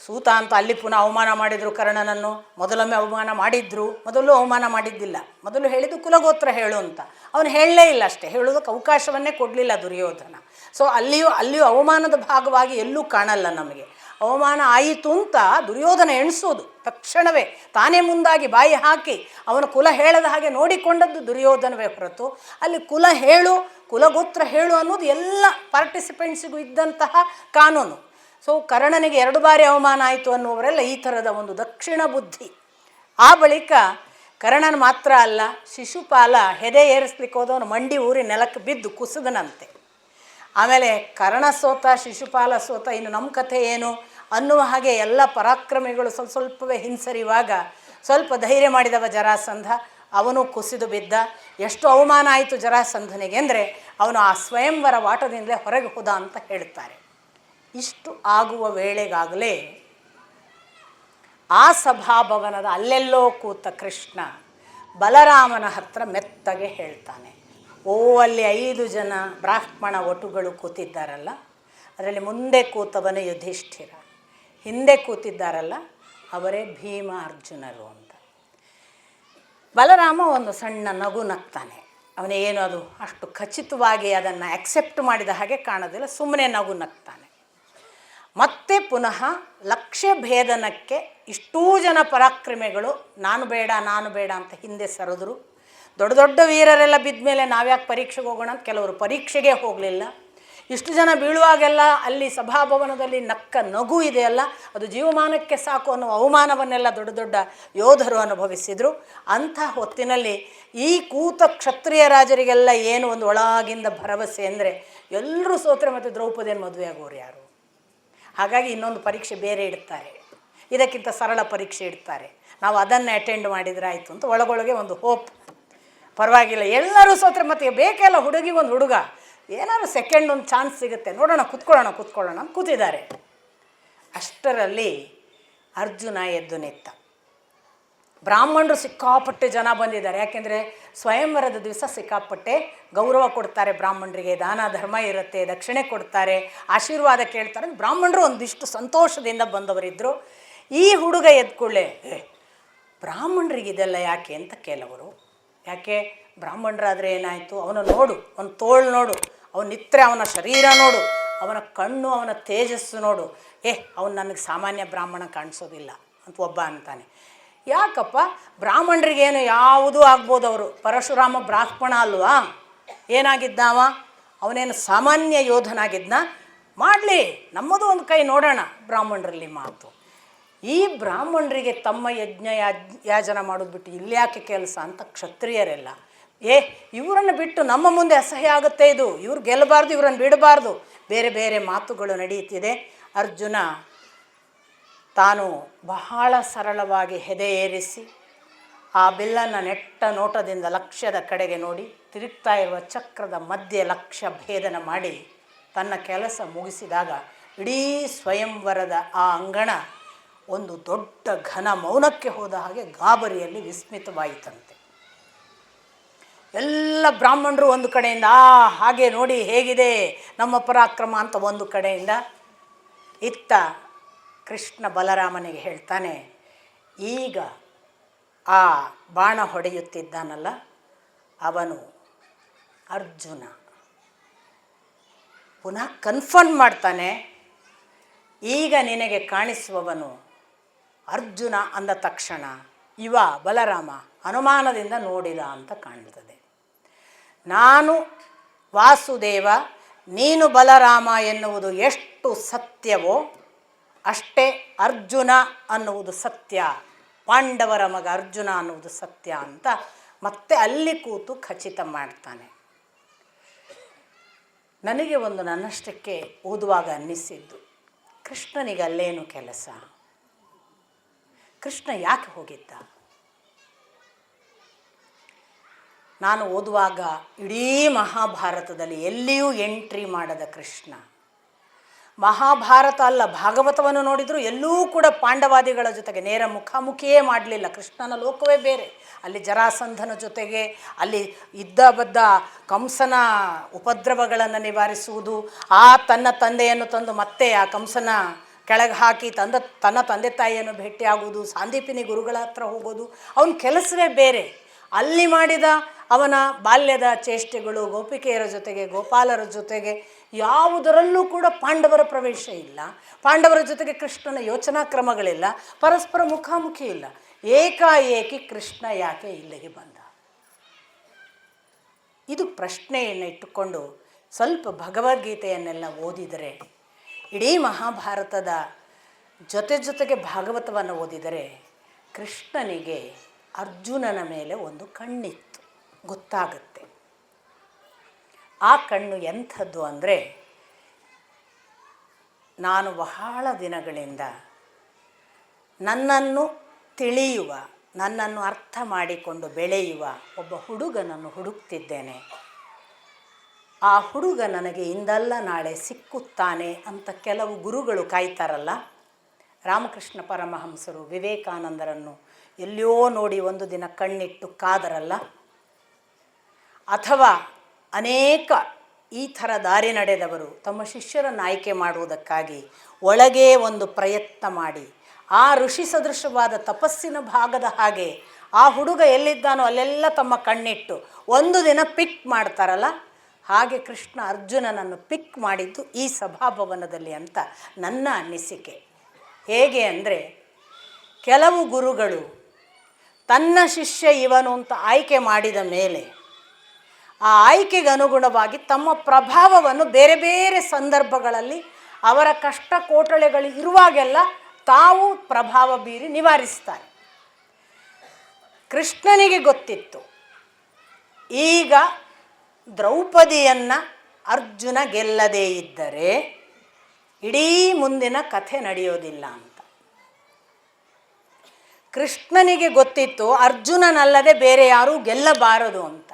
[SPEAKER 1] ಸೂತ ಅಂತ ಅಲ್ಲಿ ಪುನಃ ಅವಮಾನ ಮಾಡಿದರು ಕರ್ಣನನ್ನು. ಮೊದಲೊಮ್ಮೆ ಅವಮಾನ ಮಾಡಿದ್ರು, ಮೊದಲು ಅವಮಾನ ಮಾಡಿದ್ದಿಲ್ಲ. ಮೊದಲು ಹೇಳಿದ್ದು ಕುಲಗೋತ್ರ ಹೇಳು ಅಂತ, ಅವನು ಹೇಳಲೇ ಇಲ್ಲ ಅಷ್ಟೇ, ಹೇಳೋದಕ್ಕೆ ಅವಕಾಶವನ್ನೇ ಕೊಡಲಿಲ್ಲ ದುರ್ಯೋಧನ. ಸೊ ಅಲ್ಲಿಯೂ ಅವಮಾನದ ಭಾಗವಾಗಿ ಎಲ್ಲೂ ಕಾಣಲ್ಲ ನಮಗೆ. ಅವಮಾನ ಆಯಿತು ಅಂತ ದುರ್ಯೋಧನ ಎಣಿಸೋದು ತಕ್ಷಣವೇ, ತಾನೇ ಮುಂದಾಗಿ ಬಾಯಿ ಹಾಕಿ ಅವನ ಕುಲ ಹೇಳದ ಹಾಗೆ ನೋಡಿಕೊಂಡದ್ದು ದುರ್ಯೋಧನವೇ ಹೊರತು, ಅಲ್ಲಿ ಕುಲ ಹೇಳು, ಕುಲಗೋತ್ರ ಹೇಳು ಅನ್ನೋದು ಎಲ್ಲ ಪಾರ್ಟಿಸಿಪೆಂಟ್ಸಿಗೂ ಇದ್ದಂತಹ ಕಾನೂನು. ಸೊ ಕರ್ಣನಿಗೆ 2 ಬಾರಿ ಅವಮಾನ ಆಯಿತು ಅನ್ನುವರೆಲ್ಲ ಈ ಥರದ ಒಂದು ದಕ್ಷಿಣ ಬುದ್ಧಿ. ಆ ಬಳಿಕ ಕರ್ಣನ ಮಾತ್ರ ಅಲ್ಲ, ಶಿಶುಪಾಲ ಹೆದೆ ಏರಿಸ್ಲಿಕ್ಕೆ ಹೋದವನು ಮಂಡಿ ಊರಿ ನೆಲಕ್ಕೆ ಬಿದ್ದು ಕುಸಿದನಂತೆ. ಆಮೇಲೆ ಕರ್ಣ ಸೋತ, ಶಿಶುಪಾಲ ಸೋತ, ಇನ್ನು ನಮ್ಮ ಕಥೆ ಏನು ಅನ್ನುವ ಹಾಗೆ ಎಲ್ಲ ಪರಾಕ್ರಮಿಗಳು ಸ್ವಲ್ಪವೇ ಹಿಂಸರಿಯುವಾಗ ಸ್ವಲ್ಪ ಧೈರ್ಯ ಮಾಡಿದವ ಜರಾಸಂಧ, ಅವನು ಕುಸಿದು ಬಿದ್ದ. ಎಷ್ಟು ಅವಮಾನ ಆಯಿತು ಜರಾಸಂಧನಿಗೆ ಅಂದರೆ ಅವನು ಆ ಸ್ವಯಂವರ ವಾಟದಿಂದಲೇ ಹೊರಗೆ ಹೋದ ಅಂತ ಹೇಳ್ತಾರೆ. ಇಷ್ಟು ಆಗುವ ವೇಳೆಗಾಗಲೇ ಆ ಸಭಾಭವನದ ಅಲ್ಲೆಲ್ಲೋ ಕೂತ ಕೃಷ್ಣ ಬಲರಾಮನ ಹತ್ರ ಮೆತ್ತಗೆ ಹೇಳ್ತಾನೆ, ಓ ಅಲ್ಲಿ 5 ಜನ ಬ್ರಾಹ್ಮಣ ವಟುಗಳು ಕೂತಿದ್ದಾರಲ್ಲ, ಅದರಲ್ಲಿ ಮುಂದೆ ಕೂತವನು ಯುಧಿಷ್ಠಿರ, ಹಿಂದೆ ಕೂತಿದ್ದಾರಲ್ಲ ಅವರೇ ಭೀಮ ಅರ್ಜುನರು ಅಂತ. ಬಲರಾಮ ಒಂದು ಸಣ್ಣ ನಗು ನಗ್ತಾನೆ. ಅವನೇನು ಅದು ಅಷ್ಟು ಖಚಿತವಾಗಿ ಅದನ್ನು ಆಕ್ಸೆಪ್ಟ್ ಮಾಡಿದ ಹಾಗೆ ಕಾಣೋದಿಲ್ಲ, ಸುಮ್ಮನೆ ನಗು ನಗ್ತಾನೆ. ಮತ್ತೆ ಪುನಃ ಲಕ್ಷ್ಯ ಭೇದನಕ್ಕೆ ಇಷ್ಟೂ ಜನ ಪರಾಕ್ರಮಿಗಳು ನಾನು ಬೇಡ ಅಂತ ಹಿಂದೆ ಸರಿದ್ರು. ದೊಡ್ಡ ದೊಡ್ಡ ವೀರರೆಲ್ಲ ಬಿದ್ದ ಮೇಲೆ ನಾವ್ಯಾಕೆ ಪರೀಕ್ಷೆಗೆ ಹೋಗೋಣ ಅಂತ ಕೆಲವರು ಪರೀಕ್ಷೆಗೆ ಹೋಗಲಿಲ್ಲ. ಇಷ್ಟು ಜನ ಬೀಳುವಾಗೆಲ್ಲ ಅಲ್ಲಿ ಸಭಾಭವನದಲ್ಲಿ ನಕ್ಕ ನಗು ಇದೆಯಲ್ಲ, ಅದು ಜೀವಮಾನಕ್ಕೆ ಸಾಕು ಅನ್ನೋ ಅವಮಾನವನ್ನೆಲ್ಲ ದೊಡ್ಡ ದೊಡ್ಡ ಯೋಧರು ಅನುಭವಿಸಿದರು. ಅಂಥ ಹೊತ್ತಿನಲ್ಲಿ ಈ ಕೂತ ಕ್ಷತ್ರಿಯ ರಾಜರಿಗೆಲ್ಲ ಏನು ಒಂದು ಒಳಗಿಂದ ಭರವಸೆ ಅಂದರೆ, ಎಲ್ಲರೂ ಸೋತ್ರೆ ಮತ್ತು ದ್ರೌಪದಿಯನ್ನು ಮದುವೆ ಆಗೋರು ಯಾರು? ಹಾಗಾಗಿ ಇನ್ನೊಂದು ಪರೀಕ್ಷೆ ಬೇರೆ ಇಡ್ತಾರೆ, ಇದಕ್ಕಿಂತ ಸರಳ ಪರೀಕ್ಷೆ ಇಡ್ತಾರೆ, ನಾವು ಅದನ್ನೇ ಅಟೆಂಡ್ ಮಾಡಿದರೆ ಆಯಿತು ಅಂತ ಒಳಗೊಳಗೆ ಒಂದು ಹೋಪ್. ಪರವಾಗಿಲ್ಲ, ಎಲ್ಲರೂ ಸೋತ್ರೆ ಮತ್ತೆ ಬೇಕೆಲ್ಲ ಹುಡುಗಿ ಒಂದು ಹುಡುಗ ಏನಾದ್ರು ಸೆಕೆಂಡ್ ಒಂದು ಚಾನ್ಸ್ ಸಿಗುತ್ತೆ, ನೋಡೋಣ ಕೂತ್ಕೊಳ್ಳೋಣ ಅಂತ ಕೂತಿದ್ದಾರೆ. ಅಷ್ಟರಲ್ಲಿ ಅರ್ಜುನ ಎದ್ದು ನಿಂತ. ಬ್ರಾಹ್ಮಣರು ಸಿಕ್ಕಾಪಟ್ಟೆ ಜನ ಬಂದಿದ್ದಾರೆ, ಯಾಕೆಂದರೆ ಸ್ವಯಂವರದ ದಿವಸ ಸಿಕ್ಕಾಪಟ್ಟೆ ಗೌರವ ಕೊಡ್ತಾರೆ ಬ್ರಾಹ್ಮಣರಿಗೆ, ದಾನ ಧರ್ಮ ಇರುತ್ತೆ, ದಕ್ಷಿಣೆ ಕೊಡ್ತಾರೆ, ಆಶೀರ್ವಾದ ಕೇಳ್ತಾರೆ. ಬ್ರಾಹ್ಮಣರು ಒಂದಿಷ್ಟು ಸಂತೋಷದಿಂದ ಬಂದವರಿದ್ದರು. ಈ ಹುಡುಗ ಎದ್ಕೊಳ್ಳೆ ಬ್ರಾಹ್ಮಣರಿಗೆ ಇದೆಲ್ಲ ಯಾಕೆ ಅಂತ ಕೆಲವರು, ಯಾಕೆ ಬ್ರಾಹ್ಮಣರಾದರೆ ಏನಾಯಿತು, ಅವನ ನೋಡು, ಅವನ ತೋಳು ನೋಡು, ಅವನ ನಿತ್ರೆ, ಅವನ ಶರೀರ ನೋಡು, ಅವನ ಕಣ್ಣು, ಅವನ ತೇಜಸ್ಸು ನೋಡು, ಅವನು ನನಗೆ ಸಾಮಾನ್ಯ ಬ್ರಾಹ್ಮಣ ಕಾಣಿಸೋದಿಲ್ಲ ಅಂತ ಒಬ್ಬ ಅಂತಾನೆ. ಯಾಕಪ್ಪ, ಬ್ರಾಹ್ಮಣರಿಗೇನು ಯಾವುದೂ ಆಗ್ಬೋದು, ಅವರು ಪರಶುರಾಮ ಬ್ರಾಹ್ಮಣ ಅಲ್ವಾ, ಏನಾಗಿದ್ದಾವ, ಅವನೇನು ಸಾಮಾನ್ಯ ಯೋಧನಾಗಿದ್ನ, ಮಾಡಲಿ ನಮ್ಮದು ಒಂದು ಕೈ ನೋಡೋಣ ಬ್ರಾಹ್ಮಣರಲ್ಲಿ ಮಾತು. ಈ ಬ್ರಾಹ್ಮಣರಿಗೆ ತಮ್ಮ ಯಜ್ಞ ಯಾಜನ ಮಾಡೋದು ಬಿಟ್ಟು ಇಲ್ಲಿ ಯಾಕೆ ಕೆಲಸ ಅಂತ ಕ್ಷತ್ರಿಯರೆಲ್ಲ, ಇವರನ್ನು ಬಿಟ್ಟು ನಮ್ಮ ಮುಂದೆ ಅಸಹ್ಯ ಆಗುತ್ತೆ, ಇದು ಇವ್ರು ಗೆಲ್ಲಬಾರ್ದು, ಇವರನ್ನು ಬಿಡಬಾರ್ದು, ಬೇರೆ ಬೇರೆ ಮಾತುಗಳು ನಡೆಯುತ್ತಿದೆ. ಅರ್ಜುನ ತಾನು ಬಹಳ ಸರಳವಾಗಿ ಹೆದೆ ಏರಿಸಿ ಆ ಬಿಲ್ಲನ್ನು ನೆಟ್ಟ ನೋಟದಿಂದ ಲಕ್ಷ್ಯದ ಕಡೆಗೆ ನೋಡಿ, ತಿರುಗ್ತಾ ಇರುವ ಚಕ್ರದ ಮಧ್ಯೆ ಲಕ್ಷ್ಯ ಭೇದನ ಮಾಡಿ ತನ್ನ ಕೆಲಸ ಮುಗಿಸಿದಾಗ ಇಡೀ ಸ್ವಯಂವರದ ಆ ಅಂಗಣ ಒಂದು ದೊಡ್ಡ ಘನ ಮೌನಕ್ಕೆ ಹೋದ ಹಾಗೆ ಗಾಬರಿಯಲ್ಲಿ ವಿಸ್ಮಿತವಾಯಿತಂತೆ. ಎಲ್ಲ ಬ್ರಾಹ್ಮಣರು ಒಂದು ಕಡೆಯಿಂದ ಹಾಗೆ ನೋಡಿ ಹೇಗಿದೆ ನಮ್ಮ ಪರಾಕ್ರಮ ಅಂತ ಒಂದು ಕಡೆಯಿಂದ, ಇತ್ತ ಕೃಷ್ಣ ಬಲರಾಮನಿಗೆ ಹೇಳ್ತಾನೆ, ಈಗ ಆ ಬಾಣ ಹೊಡೆಯುತ್ತಿದ್ದಾನಲ್ಲ ಅವನು ಅರ್ಜುನ, ಪುನಃ ಕನ್ಫರ್ಮ್ ಮಾಡ್ತಾನೆ, ಈಗ ನಿನಗೆ ಕಾಣಿಸುವವನು ಅರ್ಜುನ ಅಂದ ತಕ್ಷಣ ಇವ ಬಲರಾಮ ಅನುಮಾನದಿಂದ ನೋಡಿದ ಅಂತ ಕಾಣ್ತದೆ. ನಾನು ವಾಸುದೇವ, ನೀನು ಬಲರಾಮ ಎನ್ನುವುದು ಎಷ್ಟು ಸತ್ಯವೋ ಅಷ್ಟೇ ಅರ್ಜುನ ಅನ್ನುವುದು ಸತ್ಯ, ಪಾಂಡವರ ಮಗ ಅರ್ಜುನ ಅನ್ನುವುದು ಸತ್ಯ ಅಂತ ಮತ್ತೆ ಅಲ್ಲಿ ಕೂತು ಖಚಿತ ಮಾಡ್ತಾನೆ. ನನಗೆ ಒಂದು ನನ್ನಷ್ಟಕ್ಕೆ ಓದುವಾಗ ಅನ್ನಿಸಿದ್ದು, ಕೃಷ್ಣನಿಗೆ ಅಲ್ಲೇನು ಕೆಲಸ? ಕೃಷ್ಣ ಯಾಕೆ ಹೋಗಿದ್ದ? ನಾನು ಓದುವಾಗ ಇಡೀ ಮಹಾಭಾರತದಲ್ಲಿ ಎಲ್ಲಿಯೂ ಎಂಟ್ರಿ ಮಾಡದ ಕೃಷ್ಣ, ಮಹಾಭಾರತ ಅಲ್ಲ ಭಾಗವತವನ್ನು ನೋಡಿದರೂ ಎಲ್ಲೂ ಕೂಡ ಪಾಂಡವಾದಿಗಳ ಜೊತೆಗೆ ನೇರ ಮುಖಾಮುಖಿಯೇ ಮಾಡಲಿಲ್ಲ. ಕೃಷ್ಣನ ಲೋಕವೇ ಬೇರೆ. ಅಲ್ಲಿ ಜರಾಸಂಧನ ಜೊತೆಗೆ ಅಲ್ಲಿ ಇದ್ದ ಬದ್ದ ಕಂಸನ ಉಪದ್ರವಗಳನ್ನು ನಿವಾರಿಸುವುದು, ಆ ತನ್ನ ತಂದೆಯನ್ನು ತಂದು ಮತ್ತೆ ಆ ಕಂಸನ ಕೆಳಗೆ ಹಾಕಿ ತನ್ನ ತಂದೆ ತಾಯಿಯನ್ನು ಭೇಟಿಯಾಗುವುದು, ಸಾಂದೀಪಿನಿ ಗುರುಗಳ ಹತ್ರ ಹೋಗೋದು, ಅವನ ಕೆಲಸವೇ ಬೇರೆ. ಅಲ್ಲಿ ಮಾಡಿದ ಅವನ ಬಾಲ್ಯದ ಚೇಷ್ಟೆಗಳು, ಗೋಪಿಕೆಯರ ಜೊತೆಗೆ ಗೋಪಾಲರ ಜೊತೆಗೆ ಯಾವುದರಲ್ಲೂ ಕೂಡ ಪಾಂಡವರ ಪ್ರವೇಶ ಇಲ್ಲ. ಪಾಂಡವರ ಜೊತೆಗೆ ಕೃಷ್ಣನ ಯೋಚನಾ ಕ್ರಮಗಳಿಲ್ಲ, ಪರಸ್ಪರ ಮುಖಾಮುಖಿ ಇಲ್ಲ. ಏಕಾಏಕಿ ಕೃಷ್ಣ ಯಾಕೆ ಇಲ್ಲಿಗೆ ಬಂದ? ಇದು ಪ್ರಶ್ನೆಯನ್ನು ಇಟ್ಟುಕೊಂಡು ಸ್ವಲ್ಪ ಭಗವದ್ಗೀತೆಯನ್ನೆಲ್ಲ ಓದಿದರೆ, ಇಡೀ ಮಹಾಭಾರತದ ಜೊತೆಗೆ ಭಾಗವತವನ್ನು ಓದಿದರೆ ಕೃಷ್ಣನಿಗೆ ಅರ್ಜುನನ ಮೇಲೆ ಒಂದು ಕಣ್ಣಿತ್ತು, ಗೊತ್ತಾಗುತ್ತೆ. ಆ ಕಣ್ಣು ಎಂಥದ್ದು ಅಂದರೆ, ನಾನು ಬಹಳ ದಿನಗಳಿಂದ ನನ್ನನ್ನು ತಿಳಿಯುವ, ನನ್ನನ್ನು ಅರ್ಥ ಮಾಡಿಕೊಂಡು ಬೆಳೆಯುವ ಒಬ್ಬ ಹುಡುಗನನ್ನು ಹುಡುಕ್ತಿದ್ದೇನೆ. ಆ ಹುಡುಗ ನನಗೆ ಇಂದಲ್ಲ ನಾಳೆ ಸಿಕ್ಕುತ್ತಾನೆ ಅಂತ ಕೆಲವು ಗುರುಗಳು ಕಾಯ್ತಾರಲ್ಲ. ರಾಮಕೃಷ್ಣ ಪರಮಹಂಸರು ವಿವೇಕಾನಂದರನ್ನು ಎಲ್ಲಿಯೋ ನೋಡಿ ಒಂದು ದಿನ ಕಣ್ಣಿಟ್ಟು ಕಾದರಲ್ಲ, ಅಥವಾ ಅನೇಕ ಈ ಥರ ದಾರಿ ನಡೆದವರು ತಮ್ಮ ಶಿಷ್ಯರನ್ನು ಆಯ್ಕೆ ಮಾಡುವುದಕ್ಕಾಗಿ ಒಳಗೇ ಒಂದು ಪ್ರಯತ್ನ ಮಾಡಿ ಆ ಋಷಿ ಸದೃಶವಾದ ತಪಸ್ಸಿನ ಭಾಗದ ಹಾಗೆ ಆ ಹುಡುಗ ಎಲ್ಲಿದ್ದಾನೋ ಅಲ್ಲೆಲ್ಲ ತಮ್ಮ ಕಣ್ಣಿಟ್ಟು ಒಂದು ದಿನ ಪಿಕ್ ಮಾಡ್ತಾರಲ್ಲ, ಹಾಗೆ ಕೃಷ್ಣ ಅರ್ಜುನನನ್ನು ಪಿಕ್ ಮಾಡಿದ್ದು ಈ ಸಭಾಭವನದಲ್ಲಿ ಅಂತ ನನ್ನ ಅನಿಸಿಕೆ. ಹೇಗೆ ಅಂದರೆ, ಕೆಲವು ಗುರುಗಳು ತನ್ನ ಶಿಷ್ಯ ಇವನು ಅಂತ ಆಯ್ಕೆ ಮಾಡಿದ ಮೇಲೆ ಆ ಆಯ್ಕೆಗೆ ಅನುಗುಣವಾಗಿ ತಮ್ಮ ಪ್ರಭಾವವನ್ನು ಬೇರೆ ಬೇರೆ ಸಂದರ್ಭಗಳಲ್ಲಿ ಅವರ ಕಷ್ಟ ಕೋಟಳೆಗಳು ಇರುವಾಗೆಲ್ಲ ತಾವು ಪ್ರಭಾವ ಬೀರಿ ನಿವಾರಿಸ್ತಾರೆ. ಕೃಷ್ಣನಿಗೆ ಗೊತ್ತಿತ್ತು, ಈಗ ದ್ರೌಪದಿಯನ್ನು ಅರ್ಜುನ ಗೆಲ್ಲದೇ ಇದ್ದರೆ ಇಡೀ ಮುಂದಿನ ಕಥೆ ನಡೆಯೋದಿಲ್ಲ ಅಂತ. ಕೃಷ್ಣನಿಗೆ ಗೊತ್ತಿತ್ತು ಅರ್ಜುನನಲ್ಲದೆ ಬೇರೆ ಯಾರೂ ಗೆಲ್ಲಬಾರದು ಅಂತ.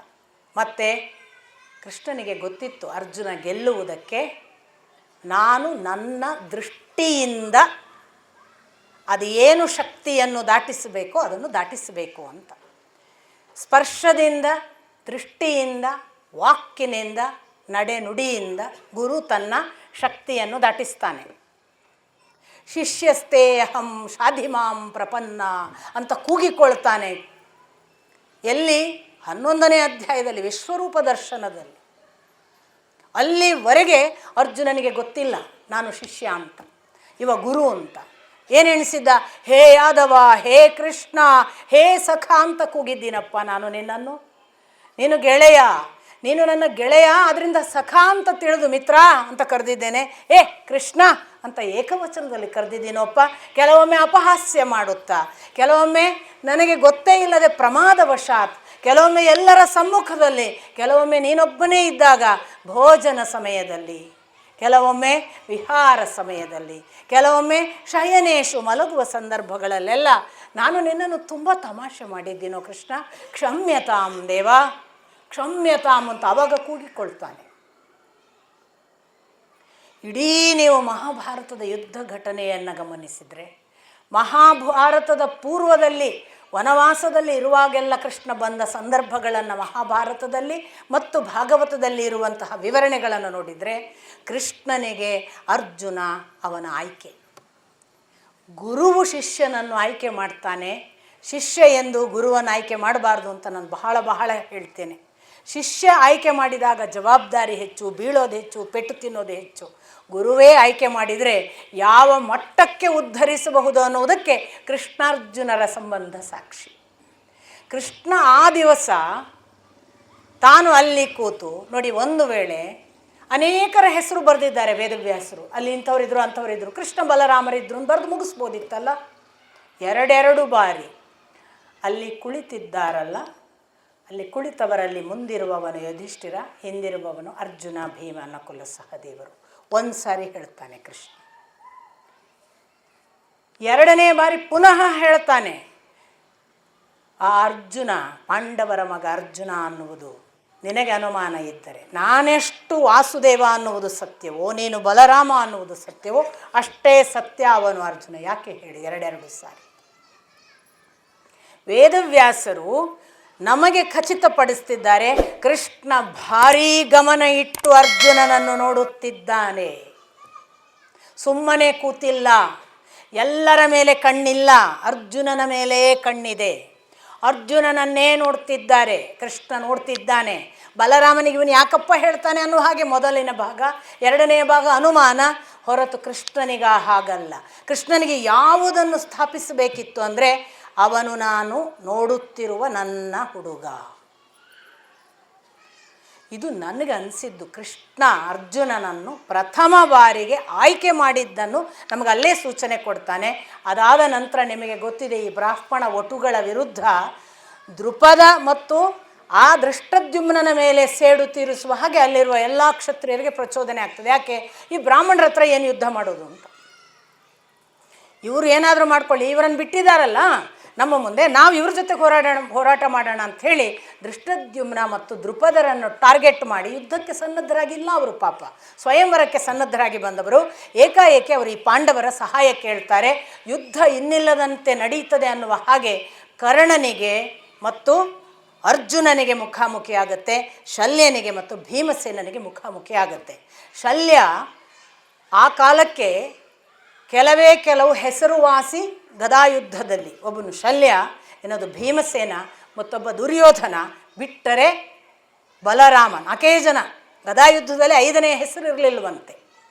[SPEAKER 1] ಮತ್ತು ಕೃಷ್ಣನಿಗೆ ಗೊತ್ತಿತ್ತು ಅರ್ಜುನ ಗೆಲ್ಲುವುದಕ್ಕೆ ನಾನು ನನ್ನ ದೃಷ್ಟಿಯಿಂದ ಅದು ಏನು ಶಕ್ತಿಯನ್ನು ದಾಟಿಸಬೇಕೋ ಅದನ್ನು ದಾಟಿಸಬೇಕು ಅಂತ. ಸ್ಪರ್ಶದಿಂದ, ದೃಷ್ಟಿಯಿಂದ, ವಾಕ್ಕಿನಿಂದ, ನಡೆನುಡಿಯಿಂದ ಗುರು ತನ್ನ ಶಕ್ತಿಯನ್ನು ದಾಟಿಸ್ತಾನೆ. ಶಿಷ್ಯಸ್ತೆ ಅಹಂ ಶಾಧಿಮಾಂ ಪ್ರಪನ್ನ ಅಂತ ಕೂಗಿಕೊಳ್ತಾನೆ. ಎಲ್ಲಿ? 11ನೇ ಅಧ್ಯಾಯದಲ್ಲಿ ವಿಶ್ವರೂಪ ದರ್ಶನದಲ್ಲಿ. ಅಲ್ಲಿವರೆಗೆ ಅರ್ಜುನನಿಗೆ ಗೊತ್ತಿಲ್ಲ ನಾನು ಶಿಷ್ಯ ಅಂತ, ಇವ ಗುರು ಅಂತ. ಏನೆಣಿಸಿದ್ದ? ಹೇ ಯಾದವ, ಹೇ ಕೃಷ್ಣ, ಹೇ ಸಖ ಅಂತ ಕೂಗಿದ್ದೀನಪ್ಪ ನಾನು ನಿನ್ನನ್ನು. ನೀನು ಗೆಳೆಯ, ನೀನು ನನ್ನ ಗೆಳೆಯ, ಅದರಿಂದ ಸಖ ಅಂತ ತಿಳಿದು ಮಿತ್ರ ಅಂತ ಕರೆದಿದ್ದೇನೆ. ಏ ಕೃಷ್ಣ ಅಂತ ಏಕವಚನದಲ್ಲಿ ಕರೆದಿದ್ದೀನೋಪ್ಪ. ಕೆಲವೊಮ್ಮೆ ಅಪಹಾಸ್ಯ ಮಾಡುತ್ತಾ, ಕೆಲವೊಮ್ಮೆ ನನಗೆ ಗೊತ್ತೇ ಇಲ್ಲದೆ ಪ್ರಮಾದವಶಾತ್, ಕೆಲವೊಮ್ಮೆ ಎಲ್ಲರ ಸಮ್ಮುಖದಲ್ಲಿ, ಕೆಲವೊಮ್ಮೆ ನೀನೊಬ್ಬನೇ ಇದ್ದಾಗ ಭೋಜನ ಸಮಯದಲ್ಲಿ, ಕೆಲವೊಮ್ಮೆ ವಿಹಾರ ಸಮಯದಲ್ಲಿ, ಕೆಲವೊಮ್ಮೆ ಶಯನೇಶು ಮಲಗುವ ಸಂದರ್ಭಗಳಲ್ಲೆಲ್ಲ ನಾನು ನಿನ್ನನ್ನು ತುಂಬ ತಮಾಷೆ ಮಾಡಿದ್ದೀನೋ ಕೃಷ್ಣ, ಕ್ಷಮ್ಯತಾಂ ದೇವ, ಕ್ಷಮ್ಯತಾಂ ಅಂತ ಅವಾಗ ಕೂಗಿಕೊಳ್ತಾನೆ. ಇಡೀ ನೀವು ಮಹಾಭಾರತದ ಯುದ್ಧ ಘಟನೆಯನ್ನು ಗಮನಿಸಿದರೆ, ಮಹಾಭಾರತದ ಪೂರ್ವದಲ್ಲಿ ವನವಾಸದಲ್ಲಿ ಇರುವಾಗೆಲ್ಲ ಕೃಷ್ಣ ಬಂದ ಸಂದರ್ಭಗಳನ್ನು ಮಹಾಭಾರತದಲ್ಲಿ ಮತ್ತು ಭಾಗವತದಲ್ಲಿ ಇರುವಂತಹ ವಿವರಣೆಗಳನ್ನು ನೋಡಿದರೆ, ಕೃಷ್ಣನಿಗೆ ಅರ್ಜುನ ಅವನ ಆಯ್ಕೆ. ಗುರುವು ಶಿಷ್ಯನನ್ನು ಆಯ್ಕೆ ಮಾಡ್ತಾನೆ, ಶಿಷ್ಯ ಎಂದು ಗುರುವನ್ನು ಆಯ್ಕೆ ಮಾಡಬಾರ್ದು ಅಂತ ನಾನು ಬಹಳ ಹೇಳ್ತೇನೆ. ಶಿಷ್ಯ ಆಯ್ಕೆ ಮಾಡಿದಾಗ ಜವಾಬ್ದಾರಿ ಹೆಚ್ಚು, ಬೀಳೋದು ಹೆಚ್ಚು, ಪೆಟ್ಟು ತಿನ್ನೋದು ಹೆಚ್ಚು. ಗುರುವೇ ಆಯ್ಕೆ ಮಾಡಿದರೆ ಯಾವ ಮಟ್ಟಕ್ಕೆ ಉದ್ಧರಿಸಬಹುದು ಅನ್ನೋದಕ್ಕೆ ಕೃಷ್ಣಾರ್ಜುನರ ಸಂಬಂಧ ಸಾಕ್ಷಿ. ಕೃಷ್ಣ ಆ ದಿವಸ ತಾನು ಅಲ್ಲಿ ಕೂತು ನೋಡಿ, ಒಂದು ವೇಳೆ ಅನೇಕರ ಹೆಸರು ಬರೆದಿದ್ದಾರೆ ವೇದವ್ಯಾಸರು, ಅಲ್ಲಿ ಇಂಥವರಿದ್ರು ಅಂಥವರಿದ್ರು, ಕೃಷ್ಣ ಬಲರಾಮರಿದ್ರು ಅಂತ ಬರೆದು ಮುಗಿಸ್ಬೋದಿತ್ತಲ್ಲ. ಎರಡೆರಡು ಬಾರಿ ಅಲ್ಲಿ ಕುಳಿತಿದ್ದಾರಲ್ಲ, ಅಲ್ಲಿ ಕುಳಿತವರಲ್ಲಿ ಮುಂದಿರುವವನು ಯುಧಿಷ್ಠಿರ, ಹಿಂದಿರುವವನು ಅರ್ಜುನ, ಭೀಮ, ನಕುಲ, ಸಹದೇವರು. ಒಂದು ಸಾರಿ ಹೇಳ್ತಾನೆ ಕೃಷ್ಣ, ಎರಡನೇ ಬಾರಿ ಪುನಃ ಹೇಳ್ತಾನೆ. ಆ ಅರ್ಜುನ, ಪಾಂಡವರ ಮಗ ಅರ್ಜುನ ಅನ್ನುವುದು ನಿನಗೆ ಅನುಮಾನ ಇದ್ದರೆ, ನಾನೆಷ್ಟು ವಾಸುದೇವ ಅನ್ನುವುದು ಸತ್ಯವೋ, ನೀನು ಬಲರಾಮ ಅನ್ನುವುದು ಸತ್ಯವೋ ಅಷ್ಟೇ ಸತ್ಯ ಅವನು ಅರ್ಜುನ. ಯಾಕೆ ಹೇಳಿ ಎರಡೆರಡು ಸಾರಿ. ವೇದವ್ಯಾಸರು ನಮಗೆ ಖಚಿತಪಡಿಸ್ತಿದ್ದಾರೆ, ಕೃಷ್ಣ ಭಾರೀ ಗಮನ ಇಟ್ಟು ಅರ್ಜುನನನ್ನು ನೋಡುತ್ತಿದ್ದಾನೆ, ಸುಮ್ಮನೆ ಕೂತಿಲ್ಲ, ಎಲ್ಲರ ಮೇಲೆ ಕಣ್ಣಿಲ್ಲ, ಅರ್ಜುನನ ಮೇಲೆಯೇ ಕಣ್ಣಿದೆ. ಅರ್ಜುನನನ್ನೇ ನೋಡ್ತಿದ್ದಾರೆ, ಕೃಷ್ಣ ನೋಡ್ತಿದ್ದಾನೆ. ಬಲರಾಮನಿಗೆ ಇವನು ಯಾಕಪ್ಪ ಹೇಳ್ತಾನೆ ಅನ್ನೋ ಹಾಗೆ ಮೊದಲಿನ ಭಾಗ. ಎರಡನೇ ಭಾಗ ಅನುಮಾನ, ಹೊರತು ಕೃಷ್ಣನಿಗ ಹಾಗಲ್ಲ. ಕೃಷ್ಣನಿಗೆ ಯಾವುದನ್ನು ಸ್ಥಾಪಿಸಬೇಕಿತ್ತು ಅಂದರೆ, ಅವನು ನಾನು ನೋಡುತ್ತಿರುವ ನನ್ನ ಹುಡುಗ. ಇದು ನನಗೆ ಅನಿಸಿದ್ದು. ಕೃಷ್ಣ ಅರ್ಜುನನನ್ನು ಪ್ರಥಮ ಬಾರಿಗೆ ಆಯ್ಕೆ ಮಾಡಿದ್ದನ್ನು ನಮಗೆ ಅಲ್ಲೇ ಸೂಚನೆ ಕೊಡ್ತಾನೆ. ಅದಾದ ನಂತರ ನಿಮಗೆ ಗೊತ್ತಿದೆ, ಈ ಬ್ರಾಹ್ಮಣ ಒಟುಗಳ ವಿರುದ್ಧ ದೃಪದ ಮತ್ತು ಆ ದೃಷ್ಟದ್ಯುಮ್ನನ ಮೇಲೆ ಸೇಡು ತೀರಿಸುವ ಹಾಗೆ ಅಲ್ಲಿರುವ ಎಲ್ಲ ಕ್ಷತ್ರಿಯರಿಗೆ ಪ್ರಚೋದನೆ ಆಗ್ತದೆ. ಯಾಕೆ? ಈ ಬ್ರಾಹ್ಮಣರ ಹತ್ರ ಏನು ಯುದ್ಧ ಮಾಡೋದು ಅಂತ. ಇವರು ಏನಾದರೂ ಮಾಡ್ಕೊಳ್ಳಿ, ಇವರನ್ನು ಬಿಟ್ಟಿದ್ದಾರಲ್ಲ ನಮ್ಮ ಮುಂದೆ, ನಾವು ಇವ್ರ ಜೊತೆ ಹೋರಾಟ ಮಾಡೋಣ ಅಂಥೇಳಿ ದೃಷ್ಟದ್ಯುಮ್ನ ಮತ್ತು ದೃಪದರನ್ನು ಟಾರ್ಗೆಟ್ ಮಾಡಿ ಯುದ್ಧಕ್ಕೆ ಸನ್ನದ್ಧರಾಗಿಲ್ಲ ಅವರು. ಪಾಪ ಸ್ವಯಂವರಕ್ಕೆ ಸನ್ನದ್ಧರಾಗಿ ಬಂದವರು ಏಕಾಏಕಿ ಅವರು ಈ ಪಾಂಡವರ ಸಹಾಯ ಕೇಳ್ತಾರೆ. ಯುದ್ಧ ಇನ್ನಿಲ್ಲದಂತೆ ನಡೀತದೆ ಅನ್ನುವ ಹಾಗೆ ಕರ್ಣನಿಗೆ ಮತ್ತು ಅರ್ಜುನನಿಗೆ ಮುಖಾಮುಖಿ ಆಗುತ್ತೆ, ಶಲ್ಯನಿಗೆ ಮತ್ತು ಭೀಮಸೇನನಿಗೆ ಮುಖಾಮುಖಿ ಆಗುತ್ತೆ. ಶಲ್ಯ ಆ ಕಾಲಕ್ಕೆ ಕೆಲವು ಹೆಸರುವಾಸಿ ಗದಾಯುದ್ಧದಲ್ಲಿ, ಒಬ್ಬನು ಶಲ್ಯ, ಇನ್ನೊಂದು ಭೀಮಸೇನ, ಮತ್ತೊಬ್ಬ ದುರ್ಯೋಧನ, ಬಿಟ್ಟರೆ ಬಲರಾಮ. 4 ಜನ ಗದಾಯುದ್ಧದಲ್ಲಿ 5ನೇ ಹೆಸರು ಇರಲಿಲ್ಲವಂತೆ.